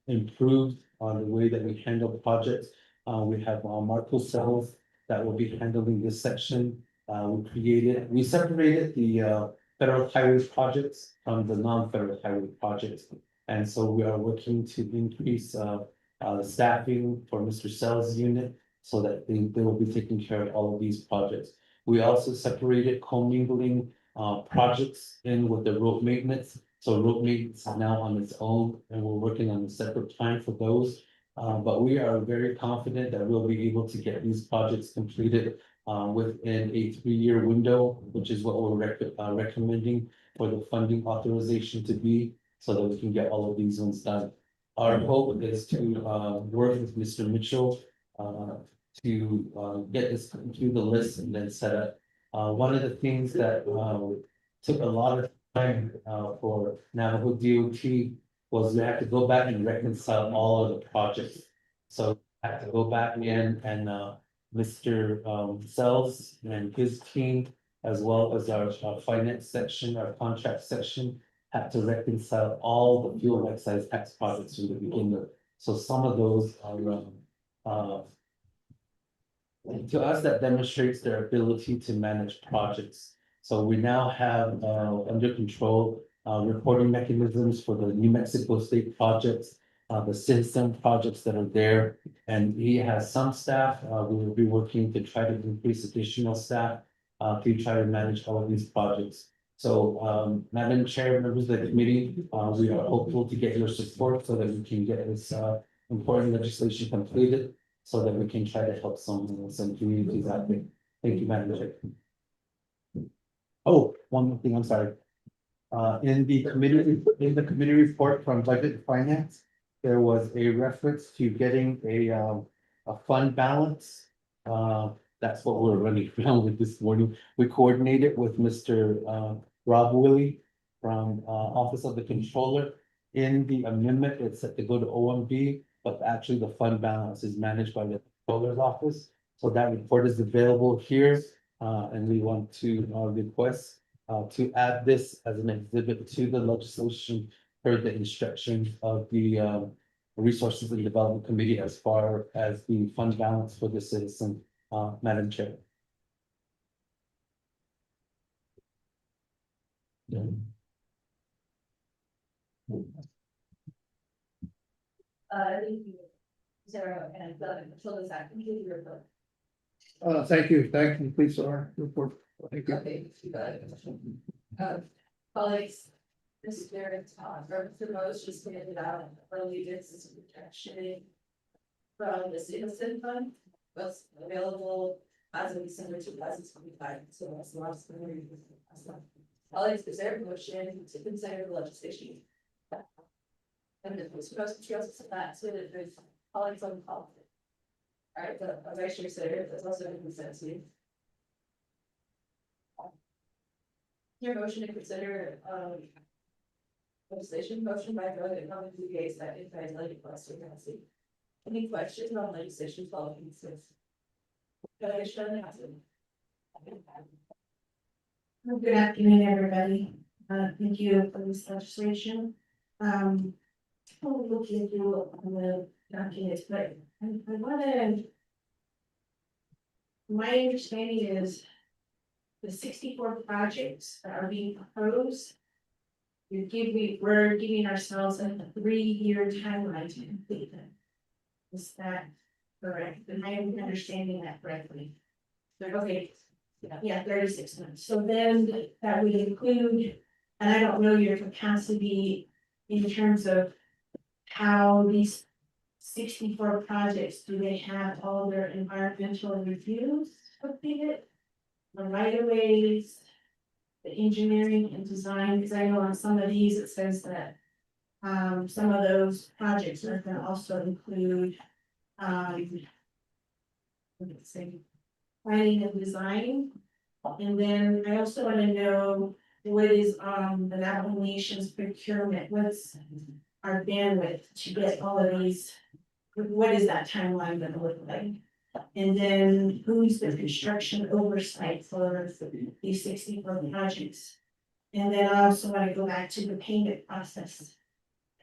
S9: improved on the way that we handle projects. We have Marco Sells that will be handling this section. We separated the federal highway projects from the non-federal highway projects. And so we are working to increase staffing for Mr. Sells' unit so that they will be taking care of all of these projects. We also separated commingling projects in with the road maintenance. So road maintenance is now on its own and we're working on a separate plan for those. But we are very confident that we'll be able to get these projects completed within a 3-year window, which is what we're recommending for the funding authorization to be, so that we can get all of these ones done. Our hope is to work with Mr. Mitchell to get this through the list and then set up. One of the things that took a lot of time for Navajo DOT was we had to go back and reconcile all of the projects. So I had to go back in and Mr. Sells and his team, as well as our finance section, our contract section, had to reconcile all the fuel excise tax projects from the beginning. So some of those are to us, that demonstrates their ability to manage projects. So we now have under control reporting mechanisms for the New Mexico State projects, the citizen projects that are there. And he has some staff. We will be working to try to increase additional staff to try to manage all of these projects. So Madam Chair, members of the committee, we are hopeful to get your support so that we can get this important legislation completed, so that we can try to help some communities out there. Thank you, Madam Chair. Oh, one more thing, I'm sorry. In the committee report from Budget and Finance, there was a reference to getting a fund balance. That's what we're running around with this morning. We coordinated with Mr. Rob Willie from Office of the Controller. In the amendment, it's set to go to OMB, but actually the fund balance is managed by the Controller's Office. So that report is available here, and we want to request to add this as an exhibit to the legislation per the instructions of the Resources and Development Committee as far as the fund balance for the citizen, Madam Chair.
S1: Thank you. Sarah and until this act, completely report.
S8: Thank you. That completes our report. Thank you.
S1: Okay, you got it. Colleagues, Mr. or Mr. Rose just handed out early business protection from the citizen fund, was available as of December 2025. So that's the last one. Colleagues, is there a motion to consider the legislation? And if we're supposed to also that, so that there's colleagues on call. All right, the vice chair said that's also been consent to. Your motion to consider legislation motion by vote and comment to the second by Lady Cluster Nancy. Any questions on legislation following this?
S10: Good afternoon, everybody. Thank you for this legislation. We'll look into the documents, but I wanna. My understanding is the 64 projects that are being proposed. We're giving ourselves a 3-year timeline to complete them. Is that correct? Am I understanding that correctly? Okay. Yeah, 36 months. So then that would include, and I don't know your capacity in terms of how these 64 projects, do they have all their environmental reviews completed? The right of ways, the engineering and design, because I know on some of these, it says that some of those projects are gonna also include let's see, planning and design. And then I also want to know what is the Navajo Nation's procurement, what's our bandwidth to get all of these what is that timeline gonna look like? And then who's the construction oversight for these 64 projects? And then I also want to go back to the payment process.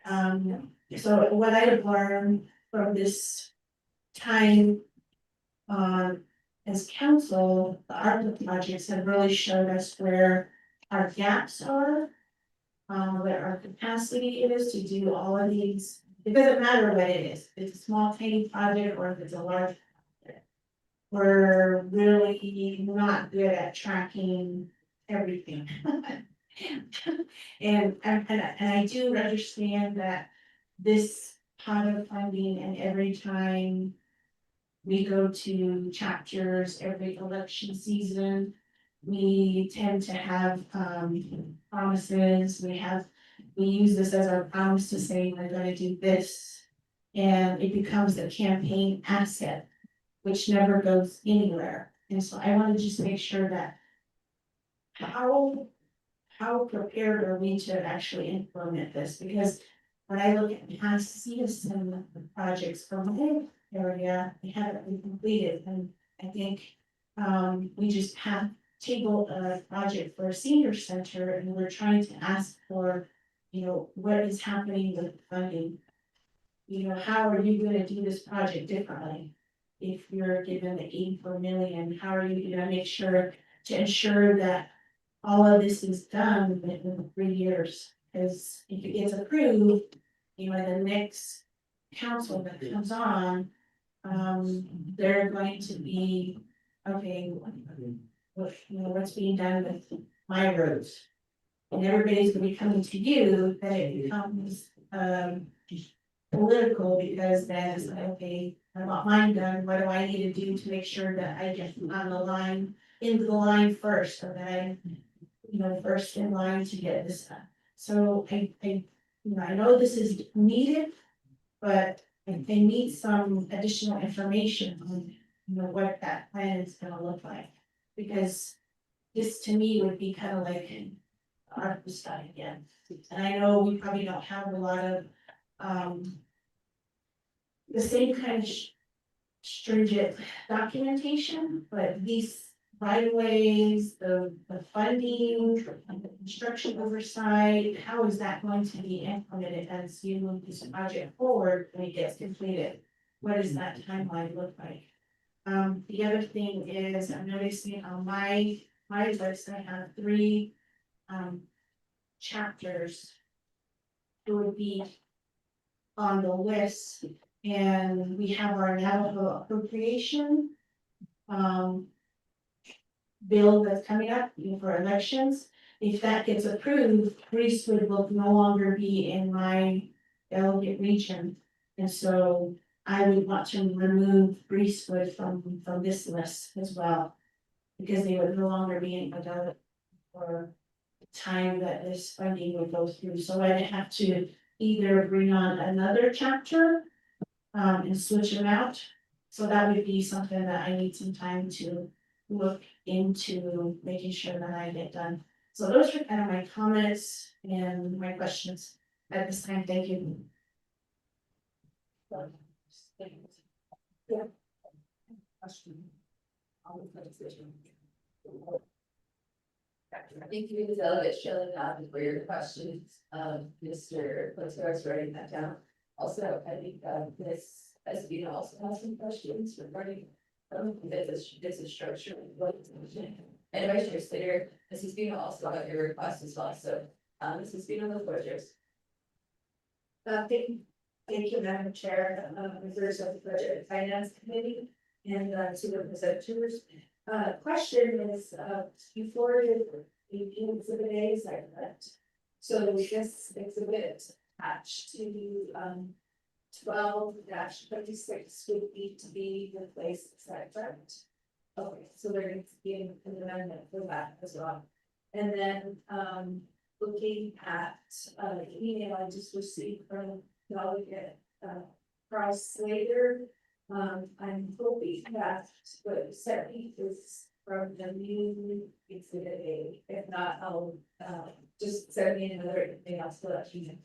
S10: So what I have learned from this time as council, the ARPA projects have really showed us where our gaps are. Where our capacity is to do all of these, it doesn't matter what it is, if it's a small tiny project or if it's a large project. We're really not good at tracking everything. And I do understand that this pot of funding, and every time we go to chapters, every election season, we tend to have promises, we use this as our promise to say we're gonna do this. And it becomes a campaign asset, which never goes anywhere. And so I wanna just make sure that how prepared are we to actually implement this? Because when I look at past citizen projects for my area, they haven't been completed, and I think we just have tabled a project for a senior center, and we're trying to ask for, you know, what is happening with funding? You know, how are you gonna do this project differently? If you're given the 84 million, how are you gonna make sure to ensure that all of this is done within 3 years? Because if it gets approved, you know, the next council that comes on, they're going to be, okay, what, you know, what's being done with my roads? And everybody's gonna be coming to you, that it becomes, political, because then it's like, okay, I want mine done, what do I need to do to make sure that I get on the line, into the line first, so that I, you know, first in line to get this done. So you know, I know this is needed, but they need some additional information on, you know, what that plan is gonna look like. Because this to me would be kind of like our study again. And I know we probably don't have a lot of, the same kind of stringent documentation, but these right of ways, the funding, the construction oversight, how is that going to be implemented as you move this project forward when it gets completed? What does that timeline look like? The other thing is, I'm noticing on my list, I have 3 chapters. It would be on the list, and we have our Navajo appropriation bill that's coming up, you know, for elections. If that gets approved, Greasewood will no longer be in my delegate region. And so I would want to remove Greasewood from this list as well. Because they would no longer be in my delegate for the time that this funding would go through. So I'd have to either bring on another chapter and switch them out. So that would be something that I need some time to look into, making sure that I get done. So those are kind of my comments and my questions at this time. Thank you. Yeah.
S1: Thank you, Delegate Shelley, for your questions. Mr. Plateau's writing that down. Also, I think Ms. Espino also has some questions regarding this structure. And Vice Chair Slater, Mrs. Espino also got your request as well. So, Mrs. Espino, the floor is yours.
S10: Thank you, Madam Chair, members of the Budget and Finance Committee, and to the presenters. Question is, you forwarded the exhibit A segment. So this exhibit attached to 12-26 would need to be replaced, is that correct? Okay, so there needs to be an amendment for that as well. And then looking at the email I just received from Delegate Carl Slater. I'm hoping that what sent me is from the new exhibit A. If not, I'll just send me another email so that you know.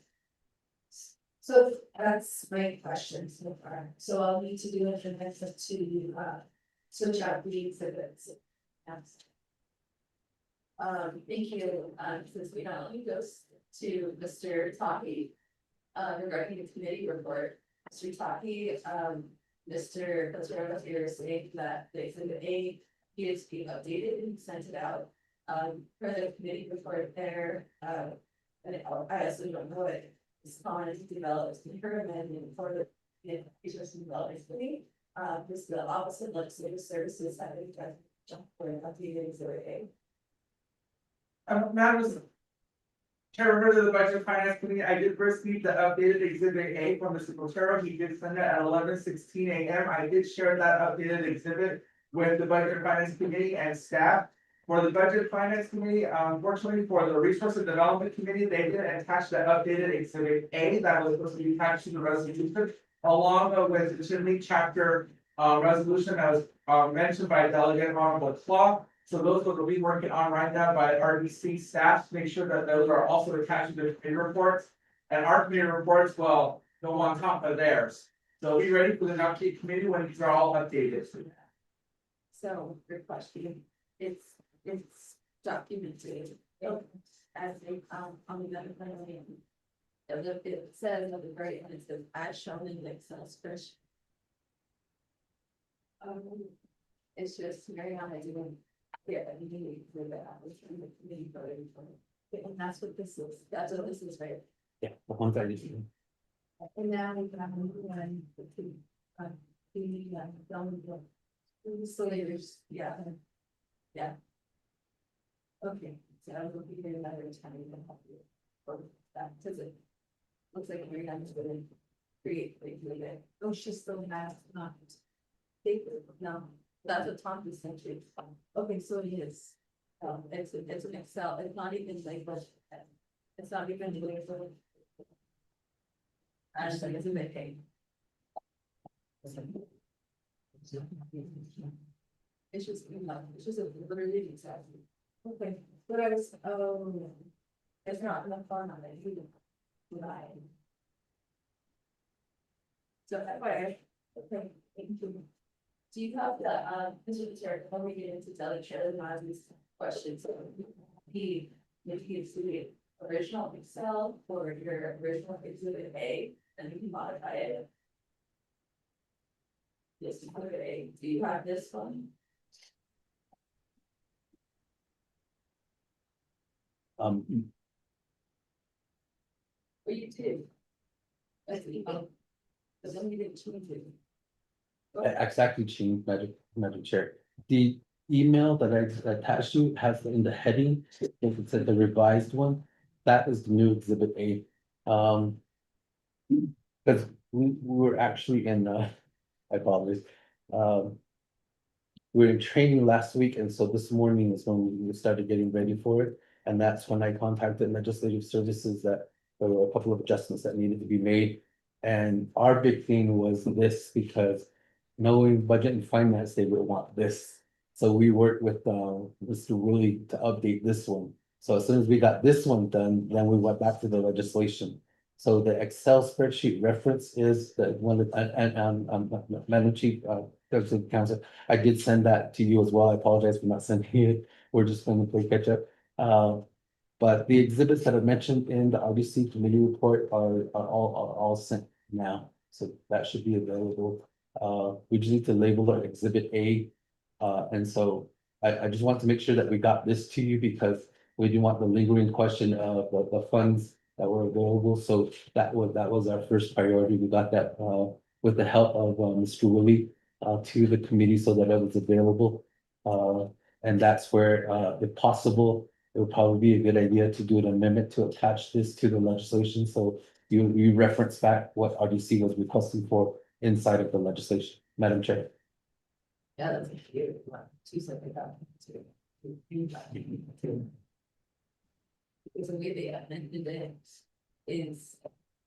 S1: So that's my question so far, so I'll need to do it in the next to, switch out the exhibits. Yes. Thank you, since we not only goes to Mr. Taki. Regarding the committee report, Mr. Taki, Mr. Fitzgerald here is saying that the exhibit A needs to be updated and sent it out. For the committee report there, and I also don't know it. It's common to develop and recommend for the research and development committee. This the Office of Legislative Services that we got jump for updated exhibit A.
S11: Madam Chairman of the Budget Finance Committee, I did receive the updated exhibit A from Mr. Botero. He did send it at 11:16 a.m. I did share that updated exhibit with the Budget Finance Committee and staff. For the Budget Finance Committee, unfortunately for the Resource and Development Committee, they didn't attach the updated exhibit A that was supposed to be attached to the resolution. Along with the Chimney chapter resolution that was mentioned by Delegate Honorable Claw. So those what we're working on right now by RDC staff to make sure that those are also attached to the committee reports. And our committee reports will go on top of theirs. So be ready for the update committee when these are all updated.
S1: So your question, it's documented. As they on the other plan. It says at the very end, it says as shown in the Excel spreadsheet. It's just very on doing. Yeah, you need to do that. And that's what this is. That's what this is, right?
S9: Yeah, the ones I just.
S1: And now we can have a new one. So there's, yeah. Yeah. Okay, so I will be here another time to help you. For that, because it looks like we're going to create, like, oh, she still has not. Paper, no, that's a Tom century. Okay, so it is. It's an Excel, it's not even labeled. It's not even labeled. Actually, it's a bit paid. It's just, it's just a literally exactly. Okay, but I was, it's not enough fun on it, you lie. So that's why okay, thank you. Do you have the, Mr. Chair, before we get into Delegate Chair, these questions, if you see the original Excel or your original exhibit A, then you can modify it. Yes, exhibit A, do you have this one? Or you do? That's email. But then you didn't change it.
S9: Exactly changed Madam Chair. The email that I attached to has in the heading, if it said the revised one, that is the new exhibit A. Because we were actually in, I apologize. We were in training last week, and so this morning is when we started getting ready for it. And that's when I contacted Legislative Services that there were a couple of adjustments that needed to be made. And our big thing was this, because knowing budget and finance, they would want this. So we worked with Mr. Willie to update this one. So as soon as we got this one done, then we went back to the legislation. So the Excel spreadsheet reference is the one that, and Madam Chief, Council, I did send that to you as well. I apologize for not sending it. We're just going to play catch up. But the exhibits that are mentioned in the RDC committee report are all sent now. So that should be available. We just need to label it exhibit A. And so I just want to make sure that we got this to you because we do want the lingering question of the funds that were available. So that was our first priority. We got that with the help of Mr. Willie to the committee so that it was available. And that's where, if possible, it would probably be a good idea to do an amendment to attach this to the legislation. So you reference back what RDC was requesting for inside of the legislation, Madam Chair.
S1: Yeah, that's a huge one. 2 separate documents. Because the way they amended it is. It's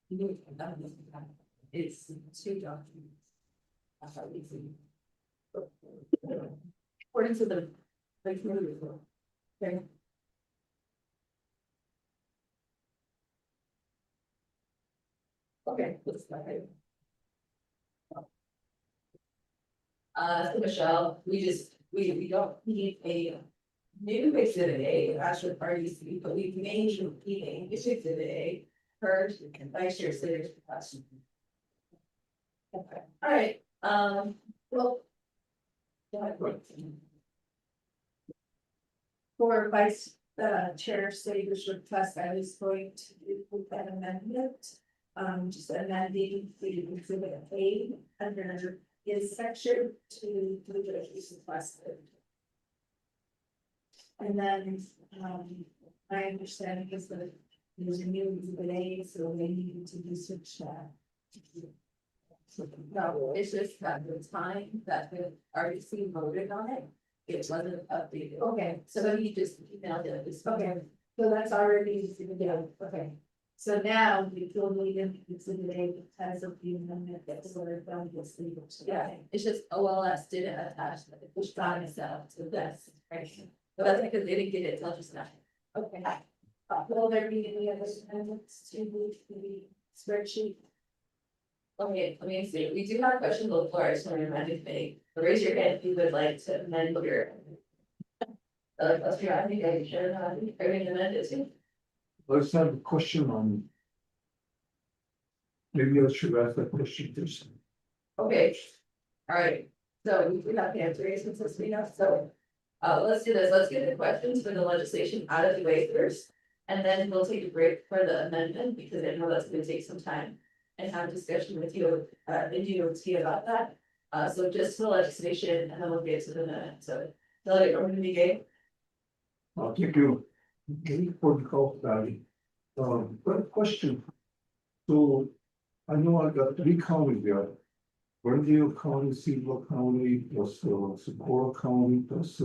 S1: 2 documents. That's how we see. According to the. Okay. Okay, let's go ahead. So Michelle, we don't need a new exhibit A, actually parties, but we've made repeating exhibit A. Heard and vice chair Slater's request. Okay, all right, well. go ahead, Brooke. For vice chair Slater's request, I was going to do that amendment. Just amending the exhibit A under his section to the judge's requested. And then, my understanding is that there's a new exhibit A, so they needed to be switched that. No, it's just that the time that the RDC voted on it, it wasn't updated. Okay, so he just emailed it, it's okay, so that's already, yeah, okay. So now we feel needed exhibit A as of the amendment that's sort of done this legal. Yeah, it's just OLS didn't attach the push down itself to this, right? But that's because they didn't get it till just now. Okay. Will there be any other amendments to the spreadsheet? Okay, let me see, we do have questions on the floor, I just want to remind you to make, raise your hand if you would like to amend your. Let's see, I think I should, are we gonna amend it too?
S8: Let's have a question on. Maybe I should ask that question first.
S1: Okay, all right, so we do have hands raised since we know, so. Let's do this, let's get the questions for the legislation out of the way first. And then we'll take a break for the amendment, because I know that's gonna take some time. And have a discussion with you, the DOT about that. So just the legislation, and then we'll get to the amendment, so. Tell it, over to me, Gabe.
S8: Thank you. Any for the call, Daddy. Quick question. So I know I got three counties there. Bernalillo County, Seagull County, plus Socorro County, plus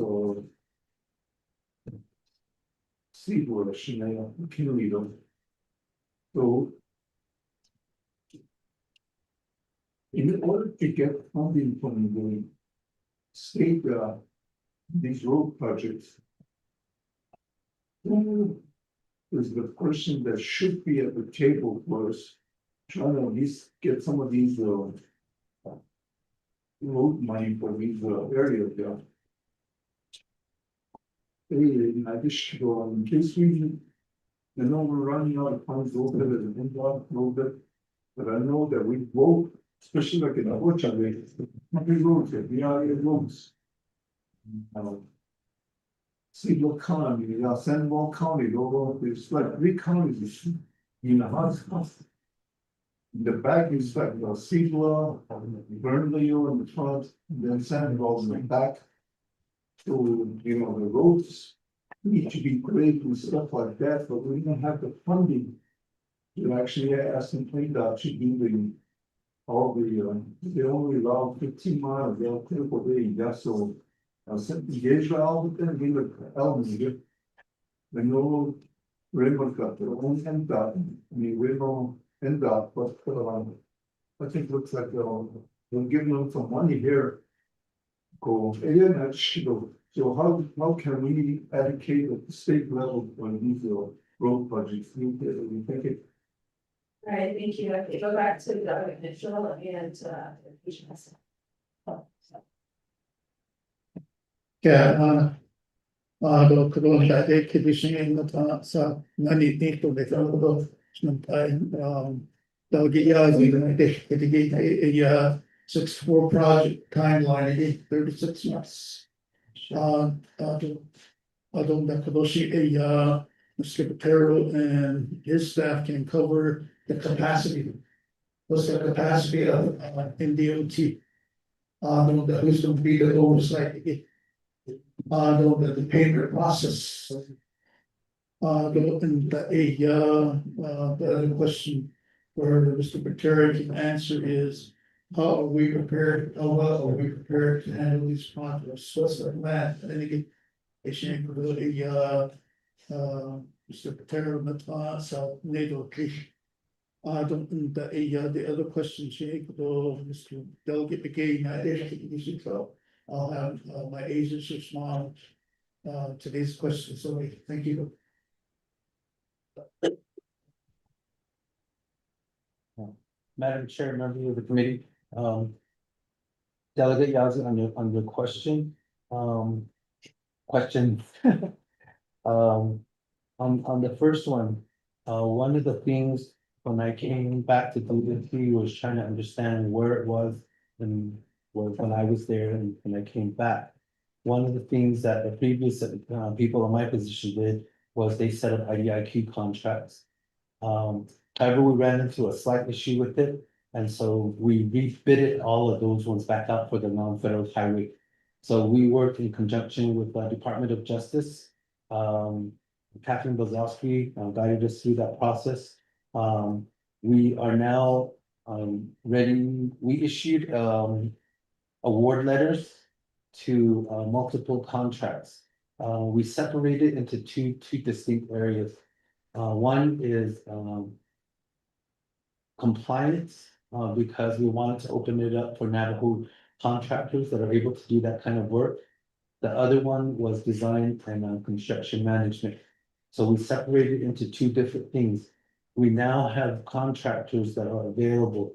S8: Seagull, Shania, Kinley. So in order to get funding from the state, these road projects, who is the person that should be at the table for us, trying to at least get some of these road money for these areas there? In addition to, in case we, I know we're running out of funds a little bit, and a little bit, but I know that we vote, especially like in the orchard, every roads, the area roads. Seagull County, Sandoval County, it's like three counties in the house. The back is like Seagull, Bernalillo in the front, then Sandoval's in the back. So, the roads need to be great and stuff like that, but we don't have the funding. To actually ask them to do the, all the, they only allow 15 miles, they'll clear for the, that's so. Engage all the thing, we look elements here. The no river cut, the only end up, we will end up, but I think it looks like they're giving them some money here. Go, and that's so how can we educate at the state level on these road projects? We think it.
S1: All right, thank you, okay, go back to the initial and
S8: Yeah, doon dati conditioning na sa nanitito dito ng time dahil a 6-4 project timeline 36 months. I don't know Mr. Patero and his staff can cover the capacity. What's the capacity of NDOT? Who's going to be the oversight? The payment process. The other question where Mr. Patera can answer is, how are we prepared, how well are we prepared to handle these projects? What's the plan? I think Mr. Patera, South NATO. The other question, Mr. Delegate again, so I'll have my agents respond to these questions. So thank you.
S9: Madam Chair, members of the committee, Delegate Yazzie, on your question, question. On the first one, one of the things when I came back to DOT was trying to understand where it was and when I was there and when I came back. One of the things that the previous people in my position did was they set up IDIQ contracts. However, we ran into a slight issue with it, and so we rebid all of those ones back out for the non-federal highway. So we worked in conjunction with the Department of Justice. Catherine Bozowski guided us through that process. We are now ready. We issued award letters to multiple contracts. We separated into two distinct areas. One is compliance, because we wanted to open it up for Navajo contractors that are able to do that kind of work. The other one was design and construction management. So we separated into two different things. We now have contractors that are available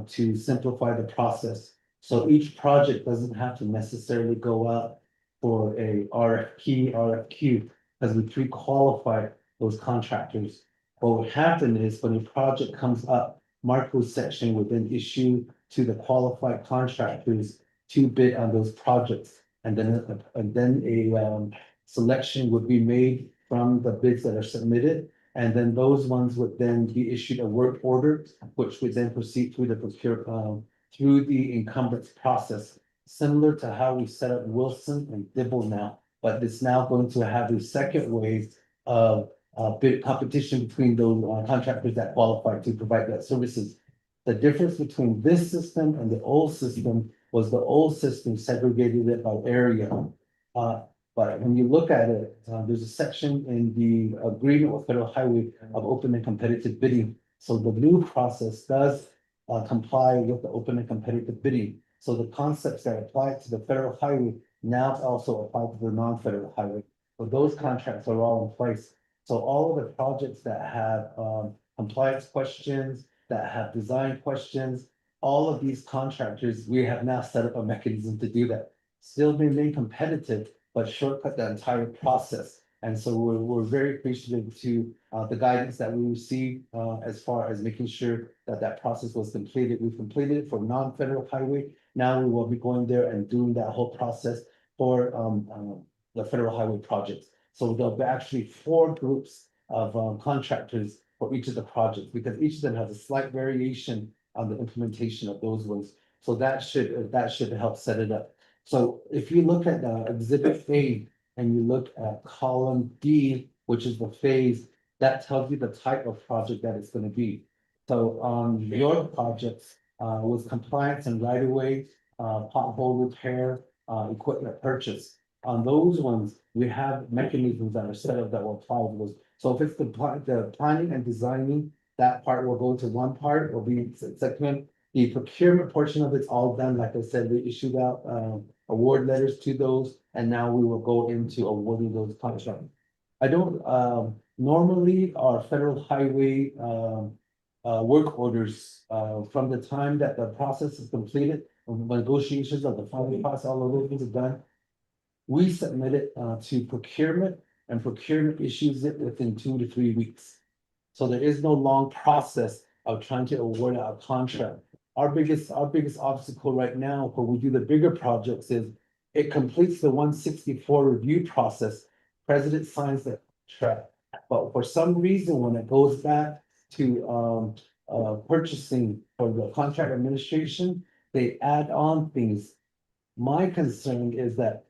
S9: to simplify the process. So each project doesn't have to necessarily go out for a RFQ, because we pre-qualify those contractors. What would happen is when a project comes up, Marco's section would then issue to the qualified contractors to bid on those projects. And then a selection would be made from the bids that are submitted. And then those ones would then be issued a work order, which would then proceed through through the encumbrance process. Similar to how we set up Wilson and Dibble now, but it's now going to have a second wave of bid competition between those contractors that qualify to provide that services. The difference between this system and the old system was the old system segregated it by area. But when you look at it, there's a section in the agreement with Federal Highway of open and competitive bidding. So the new process does comply with the open and competitive bidding. So the concepts that apply to the federal highway now also apply to the non-federal highway. So those contracts are all in place. So all of the projects that have compliance questions, that have design questions, all of these contractors, we have now set up a mechanism to do that. Still remain competitive, but shortcut the entire process. And so we're very appreciative to the guidance that we received as far as making sure that that process was completed. We've completed it for non-federal highway. Now we will be going there and doing that whole process for the federal highway projects. So there'll be actually 4 groups of contractors for each of the projects, because each of them has a slight variation on the implementation of those ones. So that should help set it up. So if you look at exhibit A and you look at column D, which is the phase, that tells you the type of project that it's going to be. So on your projects with compliance and right of way, pothole repair, equipment purchase. On those ones, we have mechanisms that are set up that will apply to those. So if it's the planning and designing, that part will go to one part, will be second. The procurement portion of it's all done. Like I said, we issued out award letters to those, and now we will go into awarding those contracts. I don't normally our federal highway work orders from the time that the process is completed, negotiations of the final process, all of those things are done. We submit it to procurement, and procurement issues it within 2 to 3 weeks. So there is no long process of trying to award a contract. Our biggest obstacle right now when we do the bigger projects is it completes the 164 review process. President signs the contract, but for some reason, when it goes back to purchasing for the contract administration, they add on things. My concern is that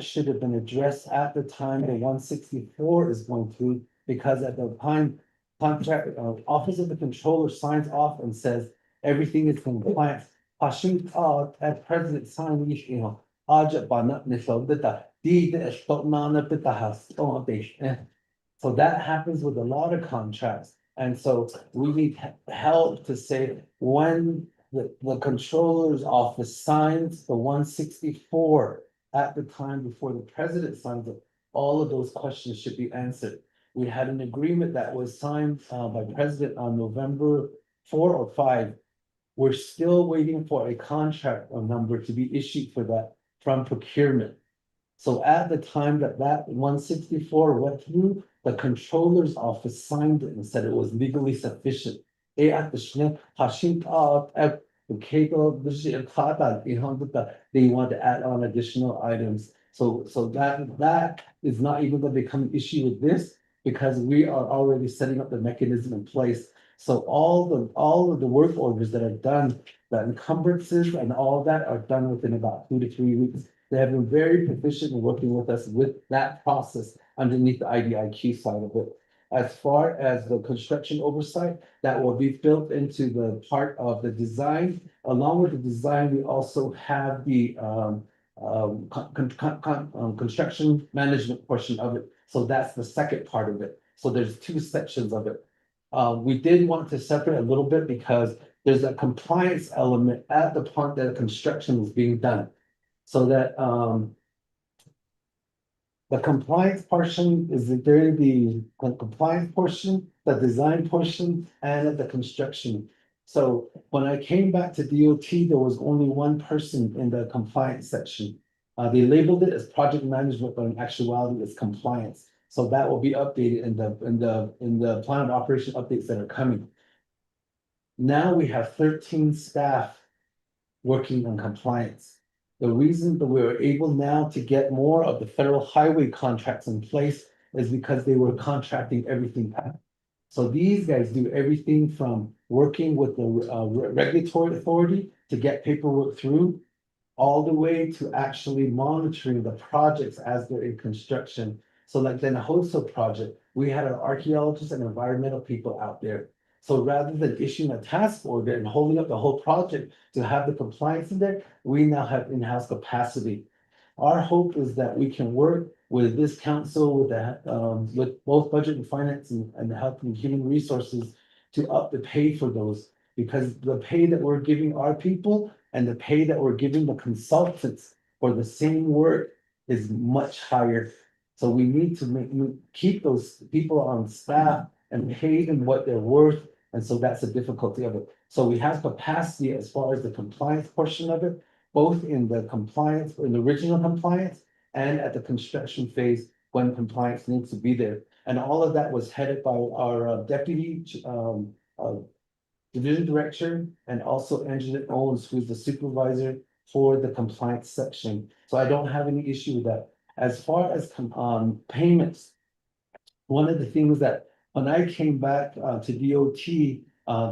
S9: should have been addressed at the time the 164 is going through, because at the time contract Office of the Controller signs off and says everything is compliant. At President signed, so that happens with a lot of contracts. And so we need help to say when the controller's office signs the 164 at the time before the president signs it, all of those questions should be answered. We had an agreement that was signed by president on November 4 or 5, we're still waiting for a contract number to be issued for that from procurement. So at the time that 164 went through, the controller's office signed it and said it was legally sufficient. They want to add on additional items. So that is not even gonna become an issue with this, because we are already setting up the mechanism in place. So all of the work orders that are done, the encumbrances and all of that are done within about 2 to 3 weeks. They have been very proficient in working with us with that process underneath the IDIQ side of it. As far as the construction oversight, that will be built into the part of the design. Along with the design, we also have the construction management portion of it. So that's the second part of it. So there's 2 sections of it. We did want to separate a little bit because there's a compliance element at the part that the construction is being done. So that the compliance portion is during the compliance portion, the design portion, and the construction. So when I came back to DOT, there was only one person in the compliance section. They labeled it as project management, but in actuality, it's compliance. So that will be updated in the plan of operation updates that are coming. Now we have 13 staff working on compliance. The reason that we're able now to get more of the federal highway contracts in place is because they were contracting everything out. So these guys do everything from working with the regulatory authority to get paperwork through, all the way to actually monitoring the projects as they're in construction. So like the Nahoso project, we had our archaeologists and environmental people out there. So rather than issuing a task order and holding up the whole project to have the compliance in there, we now have in-house capacity. Our hope is that we can work with this council, with both budget and finance and the health and human resources to up the pay for those. Because the pay that we're giving our people and the pay that we're giving the consultants for the same work is much higher. So we need to keep those people on staff and pay them what they're worth. And so that's the difficulty of it. So we have capacity as far as the compliance portion of it, both in the compliance, in the original compliance and at the construction phase when compliance needs to be there. And all of that was headed by our deputy division director and also Engineer Owens, who's the supervisor for the compliance section. So I don't have any issue with that. As far as payments, one of the things that when I came back to DOT,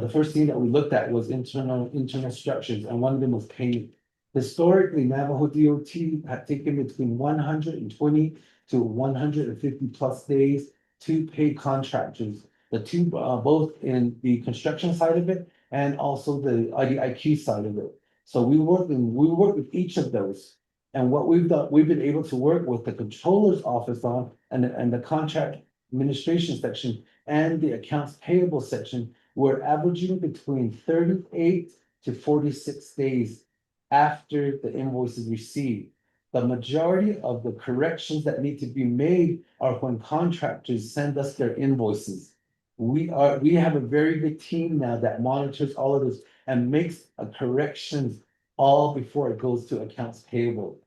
S9: the first thing that we looked at was internal structures, and one of them was payment. Historically, Navajo DOT had taken between 120 to 150 plus days to pay contractors. The two, both in the construction side of it and also the IDIQ side of it. So we work with each of those. And what we've done, we've been able to work with the controller's office on and the contract administration section and the accounts payable section. We're averaging between 38 to 46 days after the invoice is received. The majority of the corrections that need to be made are when contractors send us their invoices. We have a very good team now that monitors all of this and makes corrections all before it goes to accounts payable.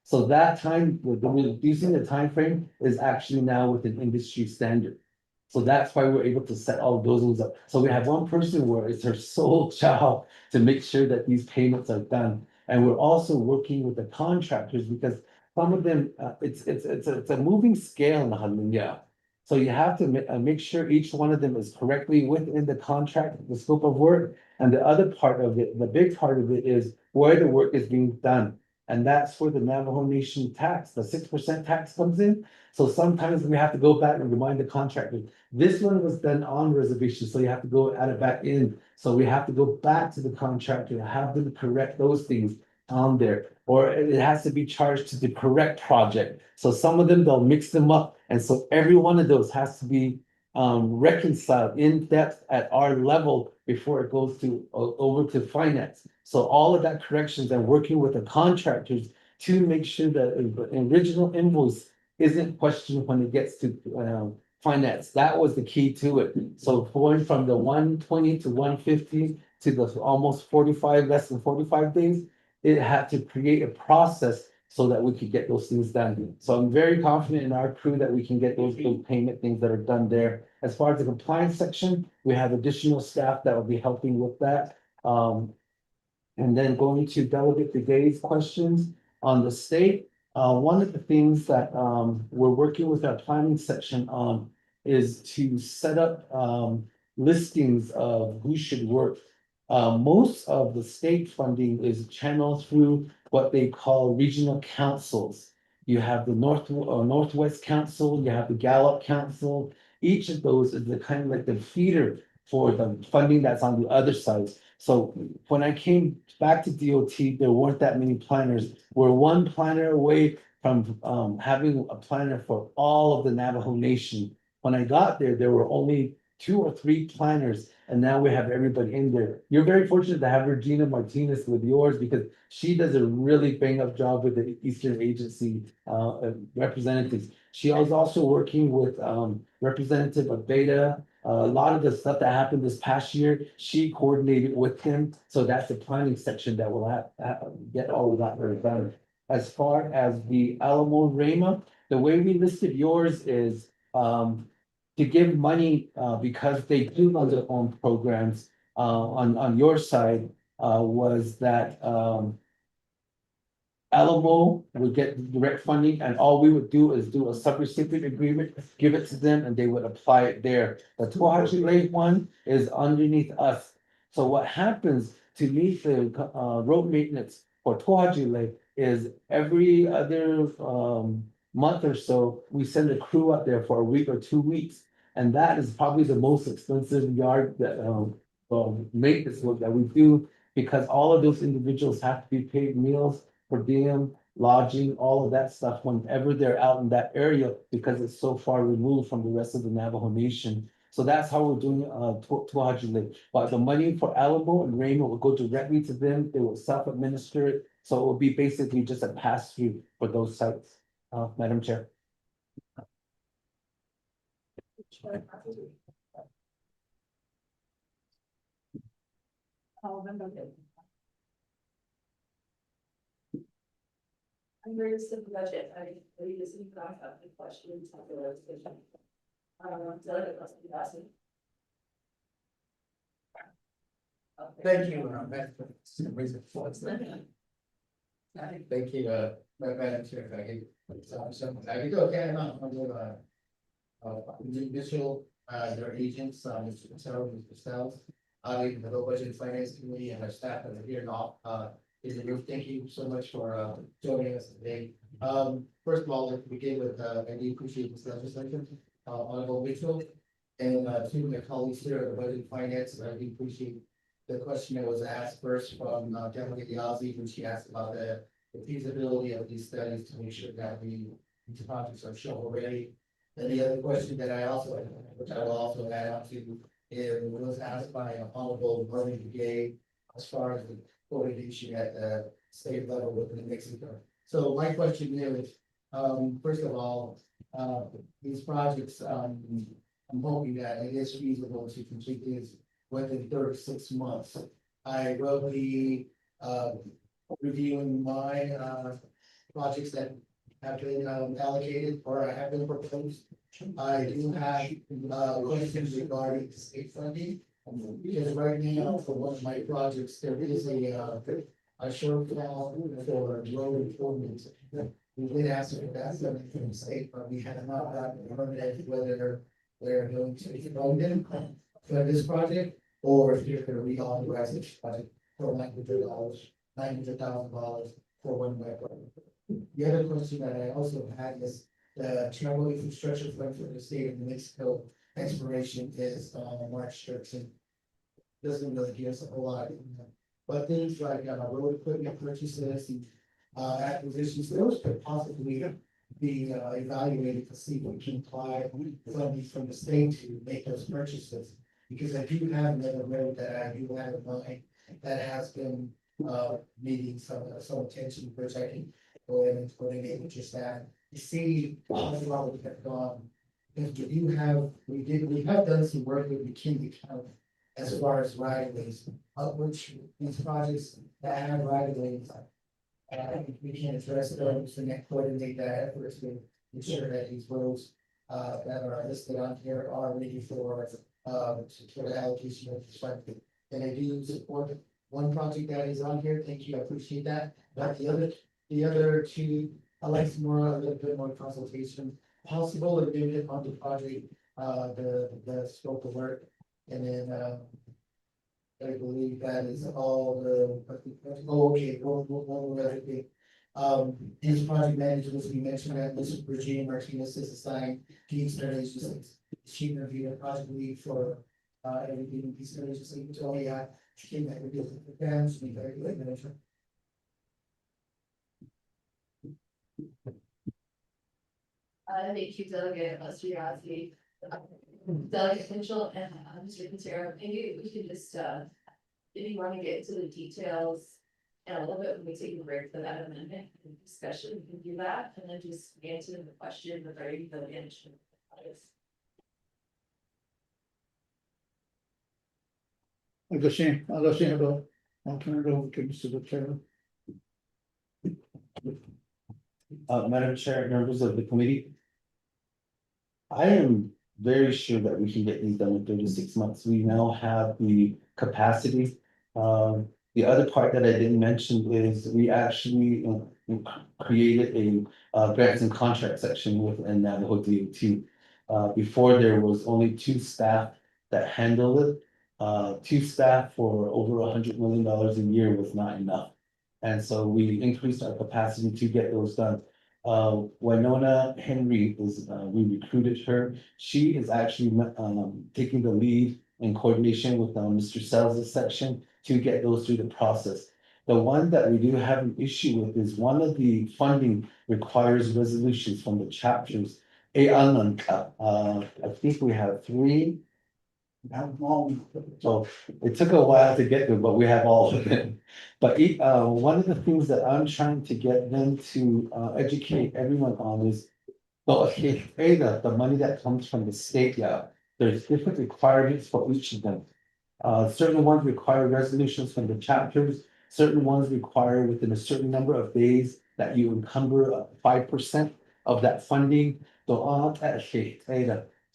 S9: So that time, reducing the time frame is actually now within industry standard. So that's why we're able to set all those ones up. So we have one person where it's her sole job to make sure that these payments are done. And we're also working with the contractors because some of them, it's a moving scale in the Halunya. So you have to make sure each one of them is correctly within the contract, the scope of work. And the other part of it, the big part of it is where the work is being done. And that's where the Navajo Nation tax, the 6% tax comes in. So sometimes we have to go back and remind the contractor, this one was done on reservation, so you have to go add it back in. So we have to go back to the contractor and have them correct those things on there. Or it has to be charged to the correct project. So some of them, they'll mix them up. And so every one of those has to be reconciled in depth at our level before it goes to over to finance. So all of that corrections and working with the contractors to make sure that the original invoice isn't questioned when it gets to finance. That was the key to it. So going from the 120 to 150 to the almost 45, less than 45 days, it had to create a process so that we could get those things done. So I'm very confident in our crew that we can get those payment things that are done there. As far as the compliance section, we have additional staff that will be helping with that. And then going to Delegate Brigades questions on the state. One of the things that we're working with our planning section on is to set up listings of who should work. Most of the state funding is channeled through what they call regional councils. You have the Northwest Council, you have the Gallup Council. Each of those is the kind of like the feeder for the funding that's on the other side. So when I came back to DOT, there weren't that many planners. We're one planner away from having a planner for all of the Navajo Nation. When I got there, there were only 2 or 3 planners, and now we have everybody in there. You're very fortunate to have Regina Martinez with yours because she does a really bang up job with the Eastern Agency representatives. She was also working with Representative of Beta. A lot of the stuff that happened this past year, she coordinated with him. So that's the planning section that will have get all of that very done. As far as the Alamo Rama, the way we listed yours is to give money because they do run their own programs on your side was that Alamo would get direct funding and all we would do is do a subrecipient agreement, give it to them and they would apply it there. The Tohachi Lake one is underneath us. So what happens to meet the road maintenance for Tohachi Lake is every other month or so, we send a crew out there for a week or 2 weeks. And that is probably the most expensive yard that maintenance work that we do because all of those individuals have to be paid meals per diem, lodging, all of that stuff whenever they're out in that area because it's so far removed from the rest of the Navajo Nation. So that's how we're doing Tohachi Lake. But the money for Alamo and Rama will go directly to them. They will self-administer it. So it will be basically just a pass-through for those sites, Madam Chair.
S1: I'll remember that. I'm very sick of budget, I believe this is not up the questions of the legislation. Delegate must be asking.
S12: Thank you, thank you, Madam Chair, if I could, I could go, okay, I'm going the initial, their agents, Mr. Patel, Mr. Stells, the whole budget and finance committee and our staff that are here now, is a group. Thank you so much for joining us today. First of all, let's begin with I do appreciate this legislation, Honorable Mitchell, and to my colleagues here at the budget and finance, I do appreciate the question that was asked first from Delegate Yazzie when she asked about the feasibility of these studies to make sure that these projects are shovel ready. And the other question that I also, which I will also add on to, is was asked by Honorable Bernie Gay as far as the coordination at the state level with New Mexico. So my question is, first of all, these projects, I'm hoping that it is feasible to complete these within 36 months. I will be reviewing my projects that have been allocated or have been proposed. I do have questions regarding state funding. Because right now, for one of my projects, there is a shortfall for road improvements. We did ask for that funding from the state, but we have not gotten permanent whether they're going to be funded for this project or if you're going to reauthorize this project for $900,000 for one way. The other question that I also had is the travel infrastructure fund for the state of New Mexico expiration is March 13th. Doesn't really give us a whole lot, but things like road equipment purchases and acquisitions, those could possibly be evaluated to see if we can apply funding from the state to make those purchases. Because I do have another road that I do have in mind that has been needing some attention, which I can go ahead and coordinate with your staff to see how well we have gone. Because we have done some work with McKinley County. as far as right of ways, of which these projects that have right of ways. We can address those and then coordinate that effort to ensure that these roads, that are listed on here are ready for the allocation of perspective. And I do support one project that is on here, thank you, I appreciate that, but the other two, I'd like some more, a little bit more consultation, possible, and maybe on the project, the scope of work, and then, I believe that is all okay, we'll everything. These project managers, we mentioned that Ms. Virginia Martinez is assigned to Eastern Agencies. She can be the project lead for, everything in Eastern Agency, so yeah, she came back with the plans, we very good manager.
S1: Thank you, Delegate Mastriani. Delegate Mitchell and Mr. Patero, maybe we can just, if you want to get into the details. And a little bit when we take a break for that amendment discussion, we can do that, and then just answer the question regarding the management.
S8: I'll go see, I'll turn it over to Mr. Chairman.
S9: Madam Chair, members of the committee. I am very sure that we can get these done in 36 months. We now have the capacity. The other part that I didn't mention is we actually created a grants and contract section within Navajo DOT. Before there was only 2 staff that handled it. 2 staff for over $100 million a year was not enough. And so we increased our capacity to get those done. Winona Henry is, we recruited her. She is actually taking the lead in coordination with Mr. Sells' section to get those through the process. The one that we do have an issue with is one of the funding requires resolutions from the chapters. I think we have 3. So it took a while to get there, but we have all of them. But one of the things that I'm trying to get them to educate everyone on is, well, the money that comes from the state, yeah, there's different requirements for each of them. Certain ones require resolutions from the chapters, certain ones require within a certain number of days that you encumber 5% of that funding.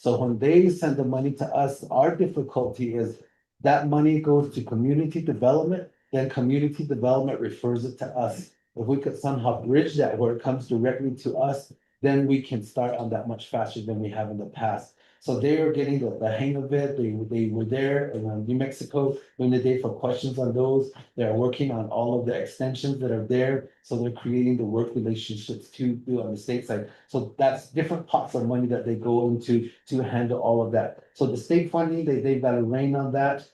S9: So when they send the money to us, our difficulty is that money goes to community development, then community development refers it to us. If we could somehow bridge that where it comes directly to us, then we can start on that much faster than we have in the past. So they are getting the hang of it. They were there in New Mexico during the day for questions on those. They're working on all of the extensions that are there. So they're creating the work relationships to do on the state side. So that's different pots of money that they go into to handle all of that. So the state funding, they've got a rein on that.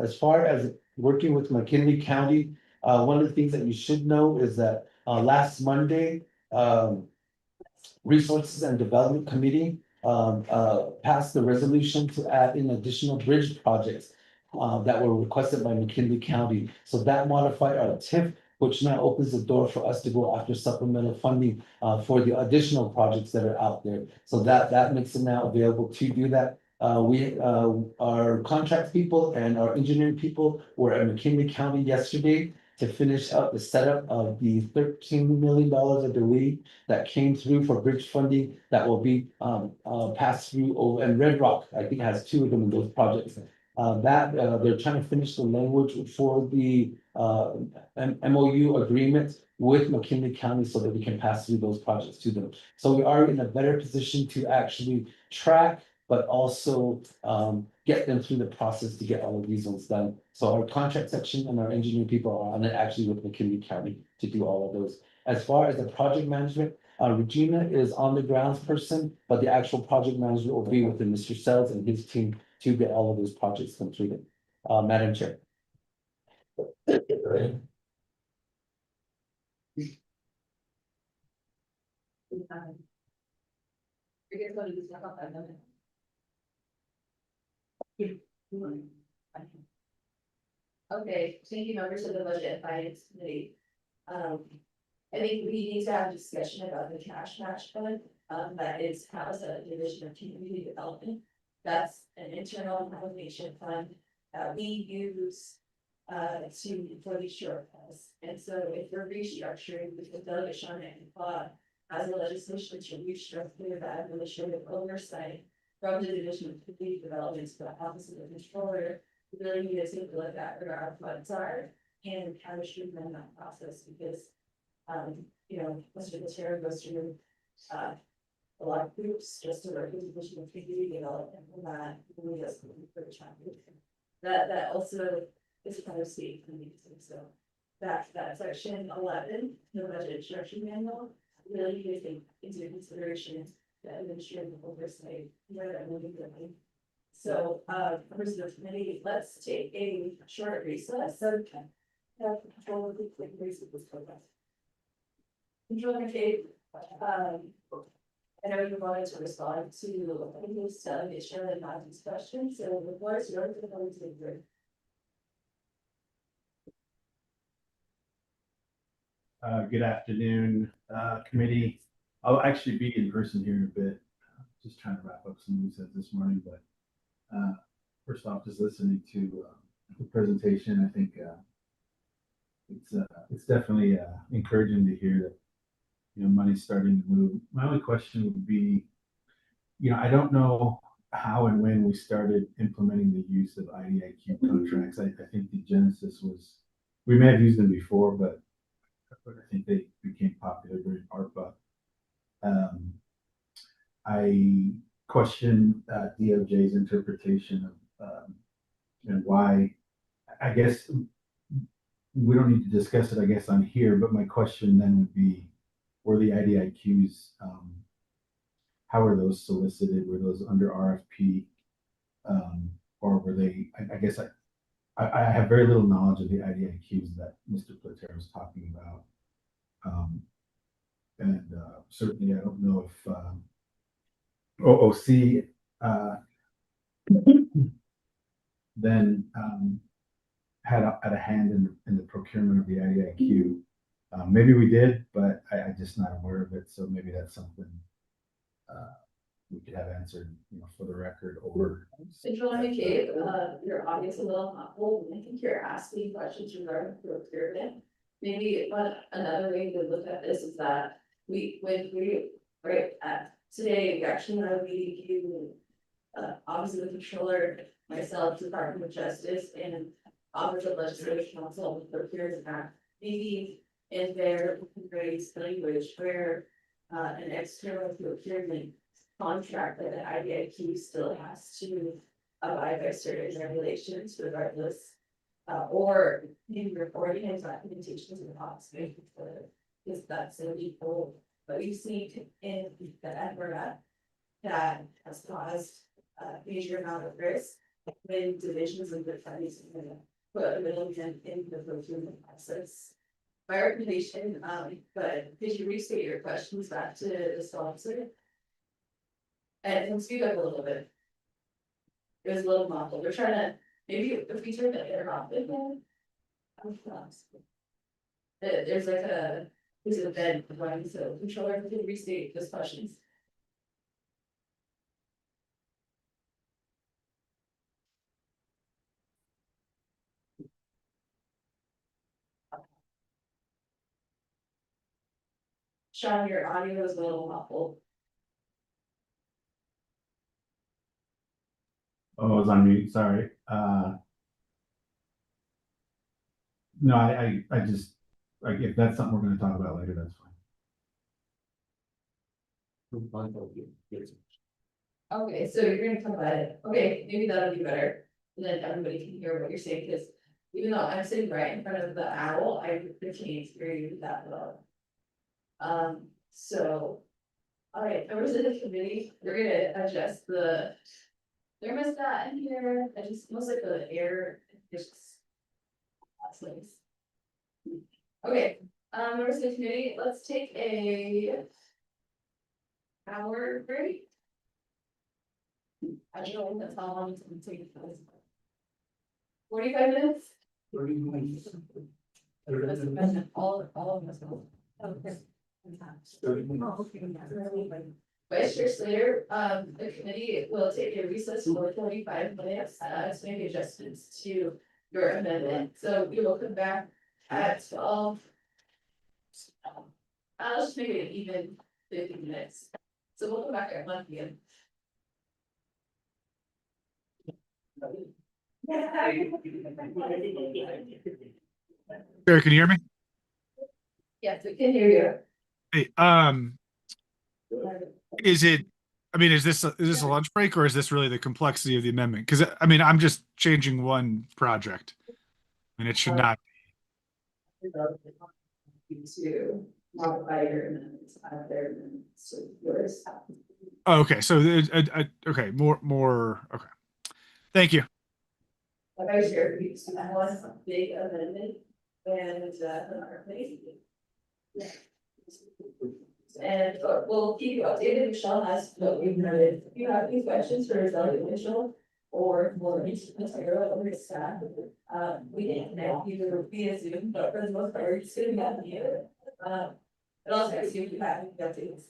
S9: As far as working with McKinley County, one of the things that you should know is that last Monday, Resources and Development Committee passed the resolution to add in additional bridge projects that were requested by McKinley County. So that modified our TIF, which now opens the door for us to go after supplemental funding for the additional projects that are out there. So that makes it now available to do that. Our contract people and our engineering people were at McKinley County yesterday to finish up the setup of the $13 million, I believe, that came through for bridge funding that will be passed through over, and Red Rock, I think, has 2 of them in those projects. They're trying to finish the language for the MOU agreement with McKinley County so that we can pass through those projects to them. So we are in a better position to actually track, but also get them through the process to get all of these ones done. So our contract section and our engineering people are on it actually with McKinley County to do all of those. As far as the project management, Regina is on the grounds person, but the actual project management will be within Mr. Sells and his team to get all of those projects completed. Madam Chair.
S1: Okay, thank you, members of the Budget and Finance Committee. I think we need to have a discussion about the cash match fund, that is housed at a division of community development. That's an internal allocation fund we use for these shortfalls. And so if we're restructuring, we can delegate Sean and Claude as a legislation to restructure that administrative oversight from the division of community development to the office of the controller. We really need to take a look at where our funds are and how we should run that process because, you know, Mr. Patera goes through, a lot of groups just to work with the division of community development and that really does for the chapter. That also is kind of state meeting, so that section 11, the budget instruction manual, really need to take into consideration the administrative oversight where that moving going. So, members of the committee, let's take a short recess. So, have control of the quick recess this program. Control McCabe, I know you wanted to respond to his delegation and Matthew's questions, so the floor is yours to go to the group.
S4: Good afternoon, committee. I'll actually be in person here in a bit. Just trying to wrap up some loose ends this morning, but first off, just listening to the presentation, I think it's definitely encouraging to hear that, you know, money's starting to move. My only question would be, you know, I don't know how and when we started implementing the use of IDIQ contracts. I think the genesis was, we may have used them before, but I think they became popular during ARPA. I question DOJ's interpretation of and why. I guess we don't need to discuss it, I guess, on here, but my question then would be, were the IDIQs, how were those solicited? Were those under RFP? Or were they, I guess I have very little knowledge of the IDIQs that Mr. Platero was talking about. And certainly I don't know if OOC then had a hand in the procurement of the IDIQ. Maybe we did, but I'm just not aware of it. So maybe that's something we could have answered, you know, for the record. Or
S1: Control McCabe, your audience a little muffled. I think you're asking questions regarding procurement. Maybe another way to look at this is that today, we actually have a meeting, Office of the Controller, myself, Department of Justice, and Office of Legislation also procures that. Maybe in there, we can raise language where an external procurement contract that the IDIQ still has to abide by certain regulations regardless. Or maybe reporting and documentation to the office, because that's a legal, but we've seen in the Edinburgh that has caused a major amount of risk when divisions of the parties put a middleman in the procurement process. My recommendation, but could you restate your questions back to the sponsor? And speak up a little bit. It was a little muffled. We're trying to, maybe if we turn the air off again. There's like there's a bed running, so controller can restate those questions. Sean, your audio is a little muffled.
S4: oh, I was on mute. Sorry. No, I just, like, if that's something we're going to talk about later, that's fine.
S1: Okay, so you're gonna talk about it. Okay, maybe that'll be better. And then everybody can hear what you're saying, because even though I'm sitting right in front of the owl, I can't hear you that well. So. All right, members of the committee, we're gonna adjust the thermostat in here. I just, most like the air, just. That's nice. Okay, members of the committee, let's take a hour break. I don't know if that's how long it's gonna take. 45 minutes?
S8: 30 minutes.
S1: All of us. Okay.
S8: 30 minutes.
S1: Oh, okay. Vice Chair Slater, the committee will take a recess for 45 minutes, to make adjustments to your amendment, so we will come back at 12. I'll just make it even 50 minutes, so we'll come back at 1 p.m.
S7: Barry, can you hear me?
S1: Yes, we can hear
S7: Hey, is this a lunch break or is this really the complexity of the amendment? Because I mean, I'm just changing one project. And it should not.
S1: To modify your amendments, their amendments, so yours.
S7: Oh, okay, so okay, more. Okay, thank you.
S1: Like I shared, we just have one big amendment and, our place. And we'll keep you updated. Michelle has what we've noted. If you have any questions for Delegate Mitchell or for Material or his staff, we can connect you via Zoom, but for the most part, we're just gonna be on mute. And also, I assume you have any updates.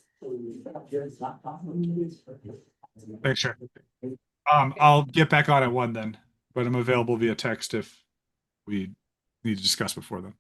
S7: Thanks, sure. I'll get back on at 1 then, but I'm available via text if we need to discuss before then.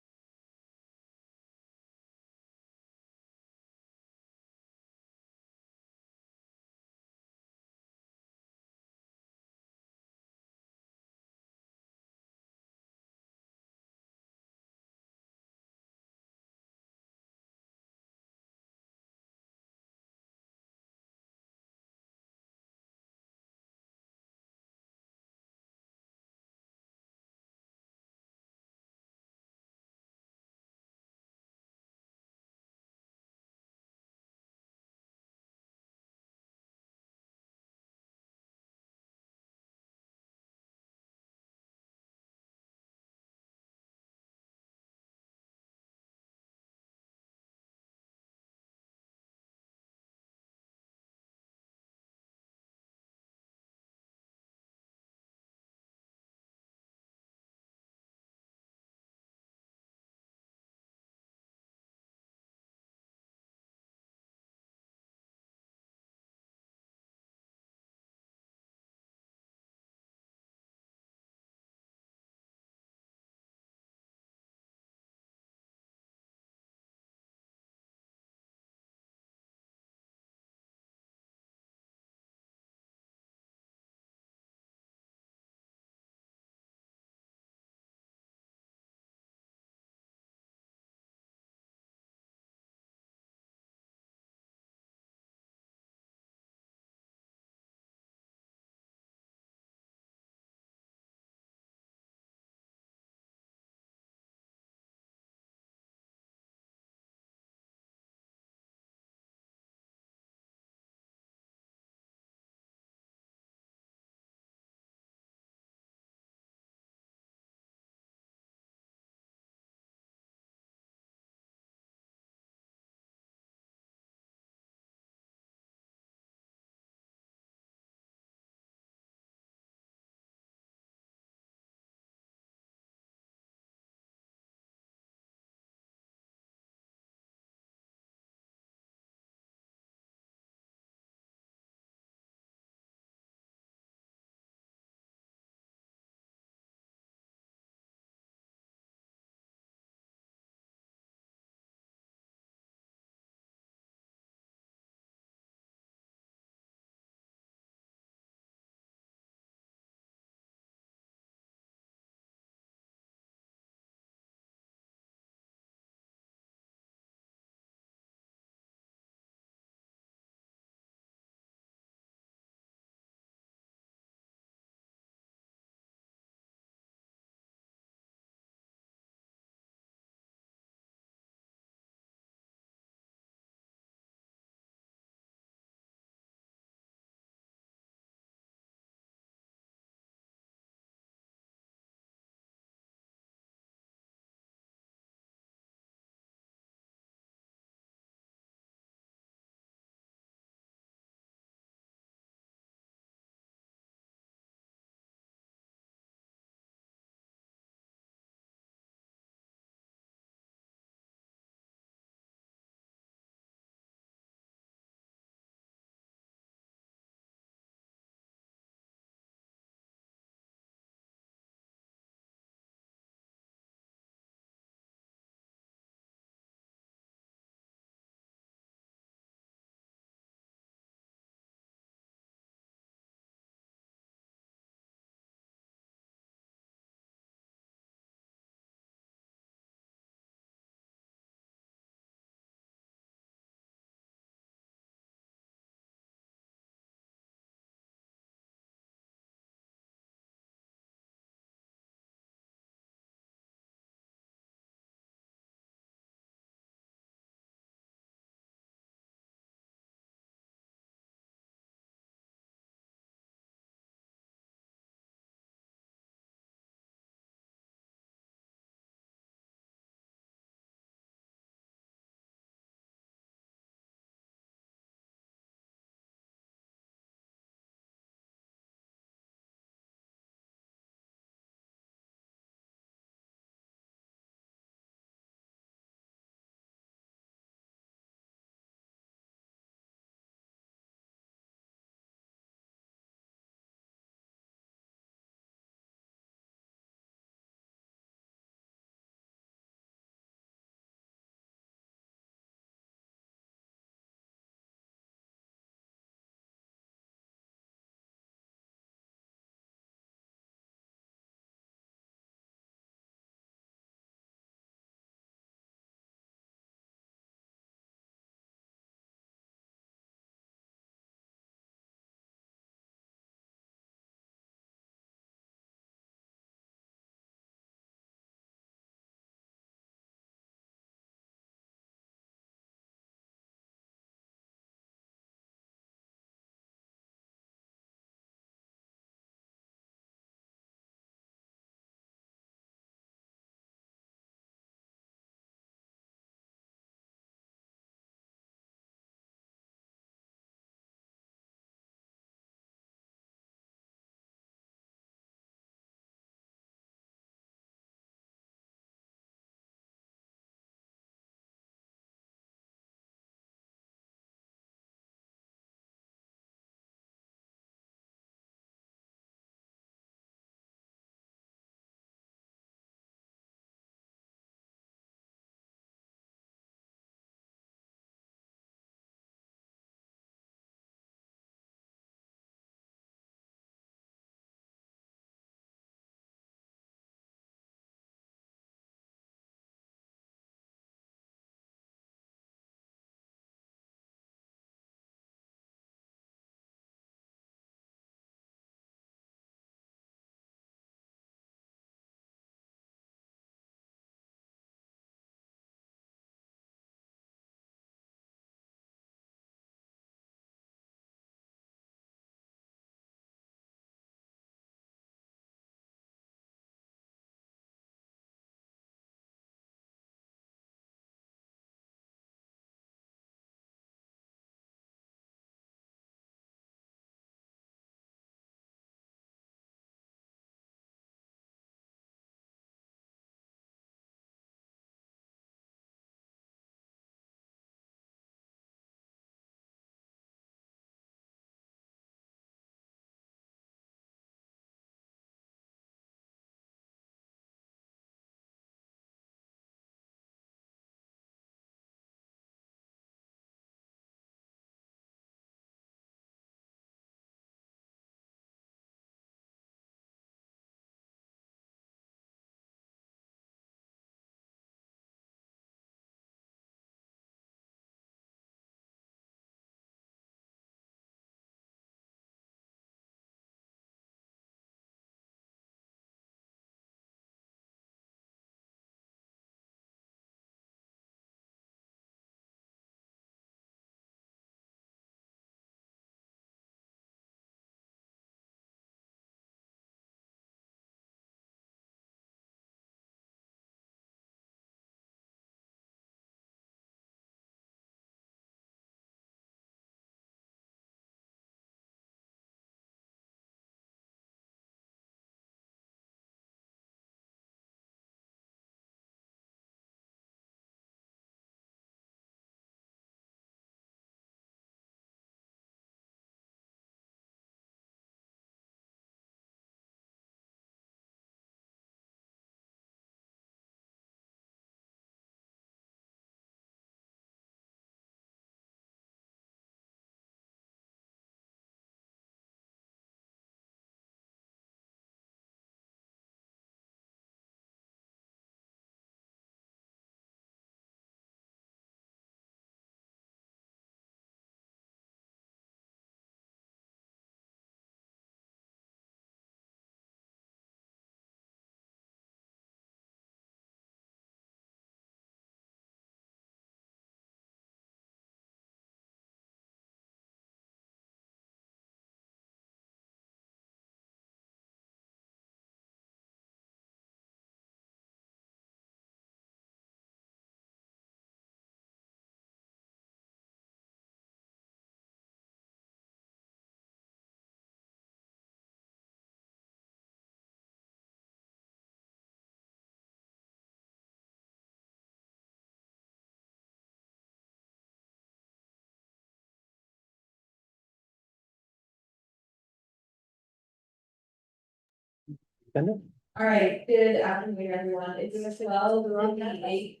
S1: All right, good afternoon, everyone. It's 12:58.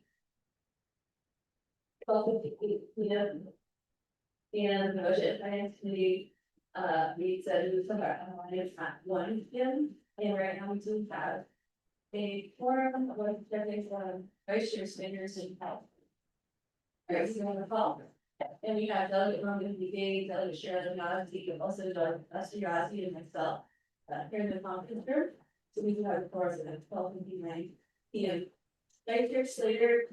S1: 12:58 p.m. And the budget finance committee, we said it was about at 1 p.m. And right now we do have a forum of vice chair Sanders and health. All right, so on the call. And we have Delegate Roman Begay, Delegate Sharon Nazi, also Doug Esterhazy and myself, here in the conference room. So we do have a course at 12:59 p.m. Vice Chair Slater,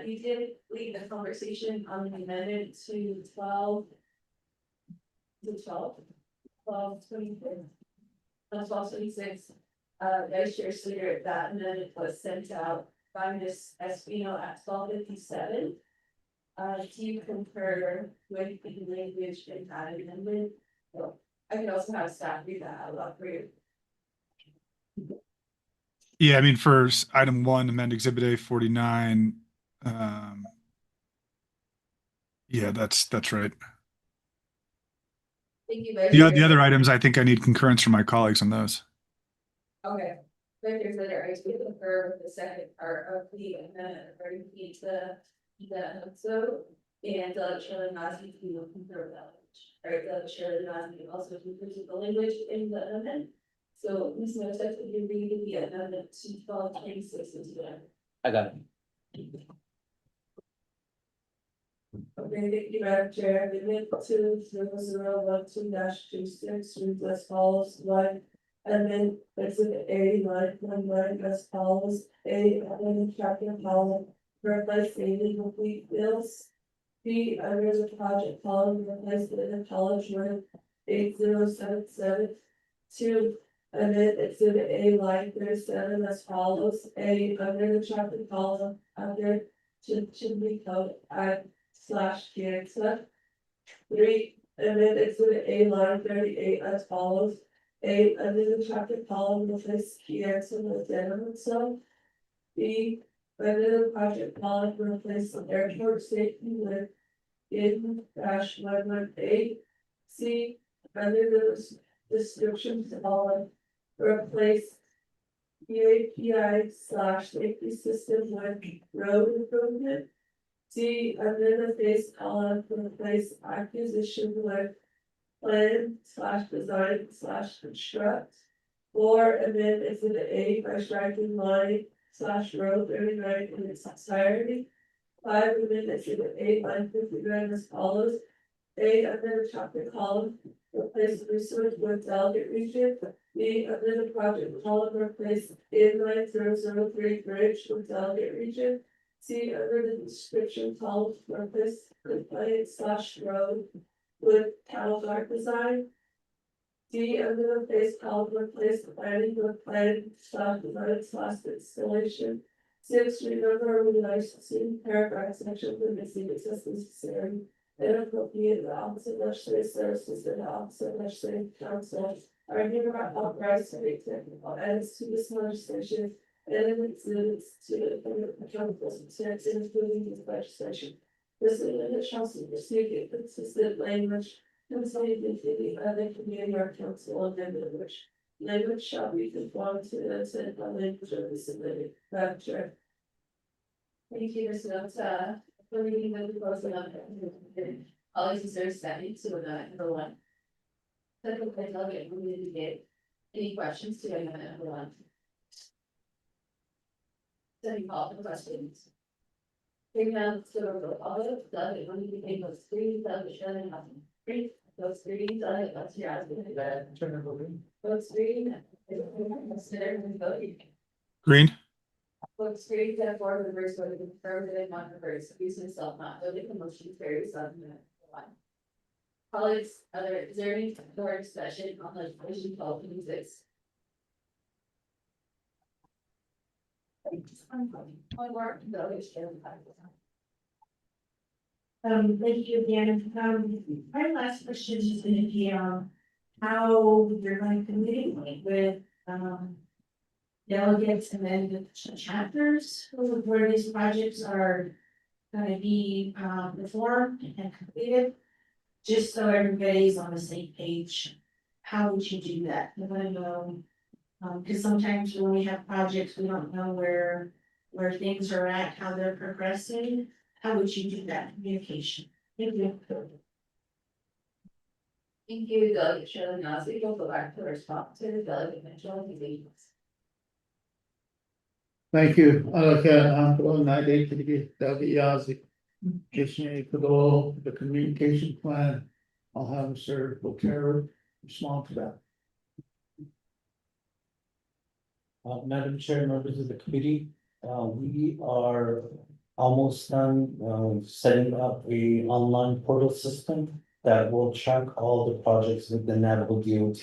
S1: you did lead the conversation on the amendment to 12. To 12:26. 12:26. Vice Chair Slater, that amendment was sent out by Ms. Espino at 12:57. Do you concur with the language in that amendment? So I can also have staff read that out loud for you.
S7: Yeah, I mean, for item 1, amend exhibit A 49. Yeah, that's right.
S1: Thank you, Vice
S7: The
S1: Chair.
S7: other items, I think I need concurrence from my colleagues on those.
S1: Okay, Vice Chair Slater, I do concur with the second part of the amendment, regarding so, and Shirley Nazi, you will concur with that. Right, Shirley Nazi also concurs with the language in the amendment. So, Ms. Moses, if you read the amendment to 12:26 into that.
S9: I got it.
S2: Okay, thank you, Madam Chair. Amendment 2001-2-26 reads as follows: 1. Amendment exhibit A line 1 as follows: A, amendment chapter column, replace the incomplete bills. B, under the project column, replace the college word 8077. 2. Amendment exhibit A line 37 as follows: A, under the chapter column, under should be code add /cancer. 3, amend exhibit A line 38 as follows: A, under the chapter column, replace cancer with gentleman so. B, under the project column, replace the airport safety with in -118. C, under the description column, replace PAPI/safety system with road improvement. D, under the face column, replace acquisition with plan/design/construct. 4, amend exhibit A by striking line/row 39 in its entirety. 5, amend exhibit A line 59 as follows: A, under the chapter column, replace research with delegate region. B, under the project column, replace inline 003 bridge with delegate region. C, under the description column, replace compliance/road with Calabar design. D, under the face column, replace planning with plan/design/installation. 6, remember licensing paragraph section for missing existing necessary inappropriate the opposite legislative services and the opposite legislative council are hereby authorized to make technical edits to this legislation and exhibits to the accountable substance, including this legislation. This amendment shall supersede the consistent language contained in the other community or council amendment, which language shall be conformed to the intent by language of the submitted. Madam Chair.
S1: Thank you, Ms. Notes, for reading the proposal amendment. All these are second to number 1. Second, by Delegate Roman Begay. Any questions to amendment number 1? Any call for questions? Hearing none, let's go to roll call vote. Delegate Roman Begay votes 3, Delegate Shannon Hudson 3, votes 3, Delegate Esterhazy votes 3. Consider and vote.
S7: Green?
S1: Votes 3 to 4 members voted affirmative, not reversed, using self not voting, the motion carries on the 1. Colleagues, is there any more discussion on legislation 12:26? One more, Delegate Shannon.
S10: Thank you again. My last question is going to be, how you're going to communicate with, delegates and then the chapters where these projects are going to be, performed and completed. Just so everybody's on the same page, how would you do that? I want to know Because sometimes when we have projects, we don't know where things are at, how they're progressing. How would you do that communication? Thank you.
S1: Thank you, Delegate Shirley Nasty. We'll go back to respond to the Delegate Mitchell.
S8: Thank you. Anko na date to get Yazzie. Kishney Kadol, the communication plan. I'll have Sir Botero respond to that.
S9: Madam Chair, members of the committee, we are almost done, setting up a online portal system that will track all the projects with the Navajo DOT.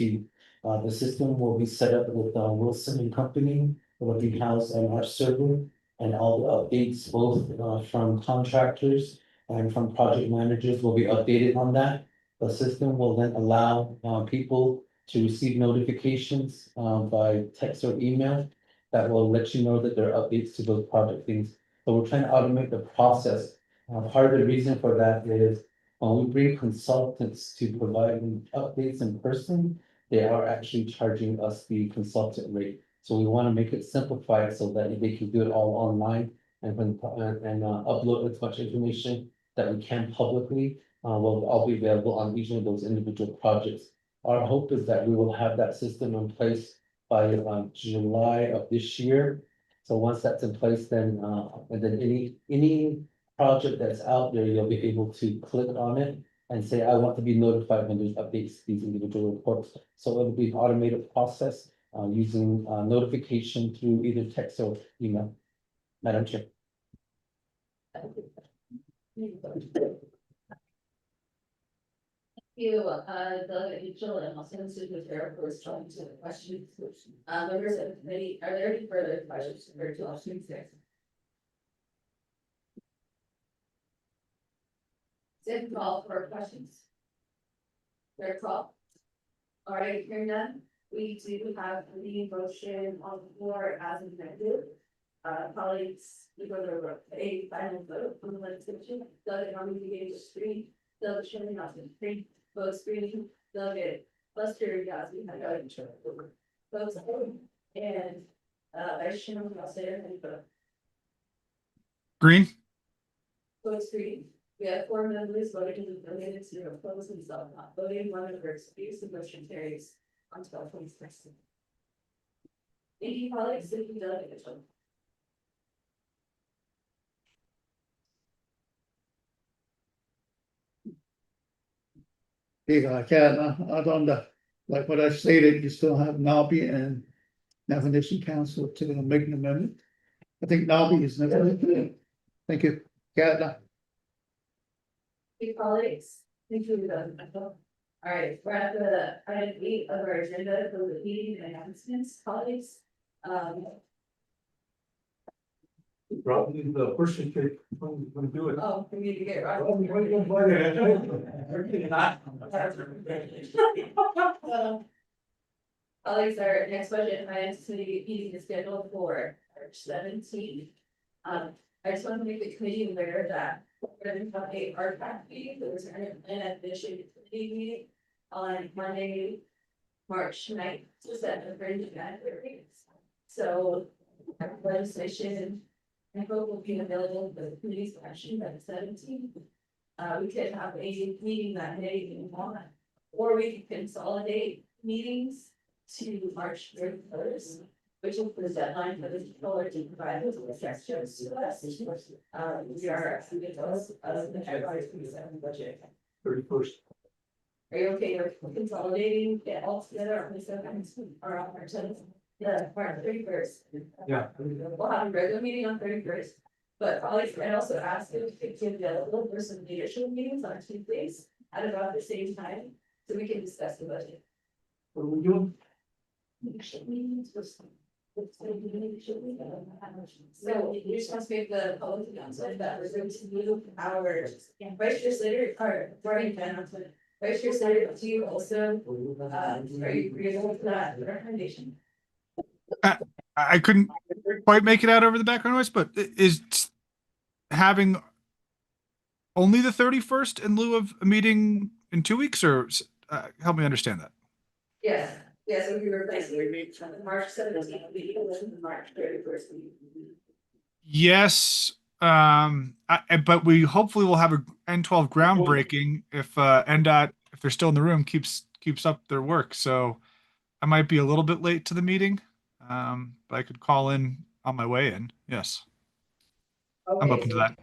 S9: The system will be set up with, Wilson and Company, will be housed on our server, and all the updates, both, from contractors and from project managers will be updated on that. The system will then allow, people to receive notifications, by text or email that will let you know that there are updates to those project things. So we're trying to automate the process. Part of the reason for that is when we bring consultants to provide updates in person, they are actually charging us the consultant rate. So we want to make it simplified so that they can do it all online and upload as much information that we can publicly. Will all be available on each of those individual projects. Our hope is that we will have that system in place by July of this year. So once that's in place, then and then any project that's out there, you'll be able to click on it and say, I want to be notified when there's updates to these individual reports. So it'll be an automated process using notification through either text or email. Madam Chair.
S1: You, Delegate Mitchell, and also Mr. Fair for responding to the questions. Members of the committee, are there any further questions for 1226? Second call for questions. Third call. All right, hearing none, we do have the motion on the floor as amended. Colleagues, we go to a final vote on the legislation. Delegate Harmon beginning to screen. Delegate Shirley Nelson, screen. Vote screening. Delegate Buster Yazzie, had got in charge. Votes and Vice Chairman Nelson and vote.
S7: Green,
S1: Vote screening. We have 4 members voting related to oppose and self not voting. 1 member excused. The motion carries on 1226. Thank you, colleagues. Thank you, Delegate Mitchell.
S8: I can't, I don't know, like what I stated, you still have Nabi and Navigation Council to make an amendment. I think Nabi is never. Thank you. Kat.
S1: Hey, colleagues, thank you, All right, we're at the item 8 of our agenda for the meeting and announcements, colleagues.
S13: Probably the person can do it.
S1: Oh, we need to get right. Colleagues, our next budget and finance committee meeting is scheduled for March 17th. I just want to make the committee aware that we're going to have a RPAC meeting, the retirement plan admission committee meeting on Monday, March 9th to 7th, so legislation I hope will be available for the committee's action by the 17th. We could have a meeting that day if you want, or we can consolidate meetings to March 31st, which is the deadline for the controller to provide the suggestions to us. We are asking those of the FY 27 budget.
S13: 31st.
S1: Are you okay with consolidating it all together on the 7th or on March 10th? Yeah, March 31st.
S13: Yeah.
S1: We'll have a regular meeting on 31st, but I also asked if it could be available for some leadership meetings on Tuesdays at about the same time, so we can discuss the budget.
S13: What are we doing?
S1: Leadership meetings was. So we just want to make the public announcement that we're going to move our Vice Chair Slater, or Brian announcement. Vice Chair Slater, do you also, are you agreeable with that recommendation?
S7: I couldn't quite make it out over the background noise, but is having only the 31st in lieu of a meeting in 2 weeks, or help me understand that?
S1: Yes, Yeah, so we replaced the March 17th meeting with the March 31st meeting.
S7: Yes, but we hopefully will have a N12 groundbreaking if NDOT, if they're still in the room, keeps up their work. So I might be a little bit late to the meeting, but I could call in on my way in. Yes, I'm open to that.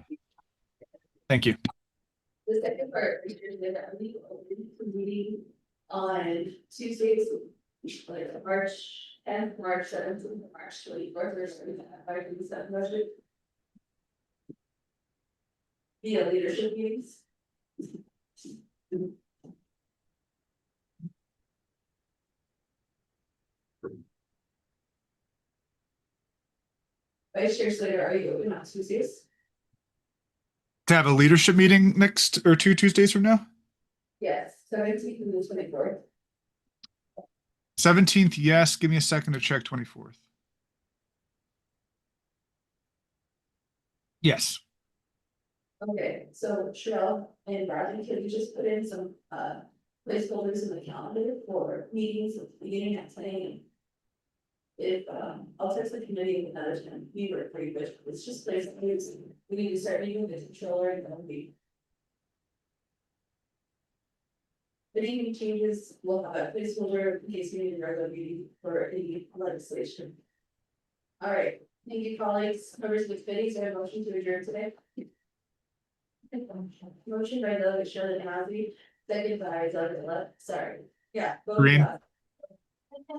S7: Thank you.
S1: The second part, we should have a meeting on Tuesdays, like March 10th, March 17th, March 24th, or something like that, budget. Via leadership meetings. Vice Chair Slater, are you open on Tuesdays?
S7: To have a leadership meeting next or 2 Tuesdays from now?
S1: Yes, 17th and the 24th.
S7: 17th, yes. Give me a second to check 24th. Yes.
S1: Okay, so Cheryl and Bradley, can you just put in some placeholders in the calendar for meetings at the beginning at 10 a.m.? If I'll text the committee another time, we were pretty good, it's just placeholders, we need to start meeting with the controller and then we. If any changes, we'll have a placeholder in case we need a regular meeting for any legislation. All right, thank you, colleagues, members of the committee, so I have a motion to adjourn today. Motion by Delegate Shirley Hazy, second by Delegate sorry, yeah.
S7: Green.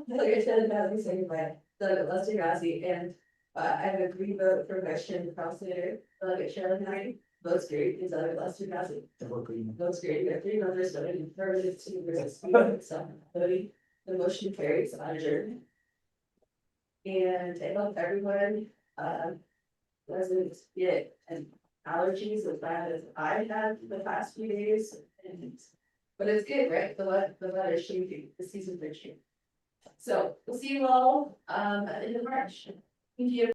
S1: Delegate Shirley Hazy, second by Delegate Lester Hazy, and I have a green vote for Vice Chair Processor, Delegate Shirley Hazy, votes carried, is Delegate Lester Hazy. Votes carried, we have 3 members voting affirmative, 2 versus 1, so voting, the motion carries on adjournment. And I hope everyone, doesn't get an allergies as bad as I had the past few days, and but it's good, right? The weather is changing, the season's changing. So we'll see you all at the end of March. Thank you.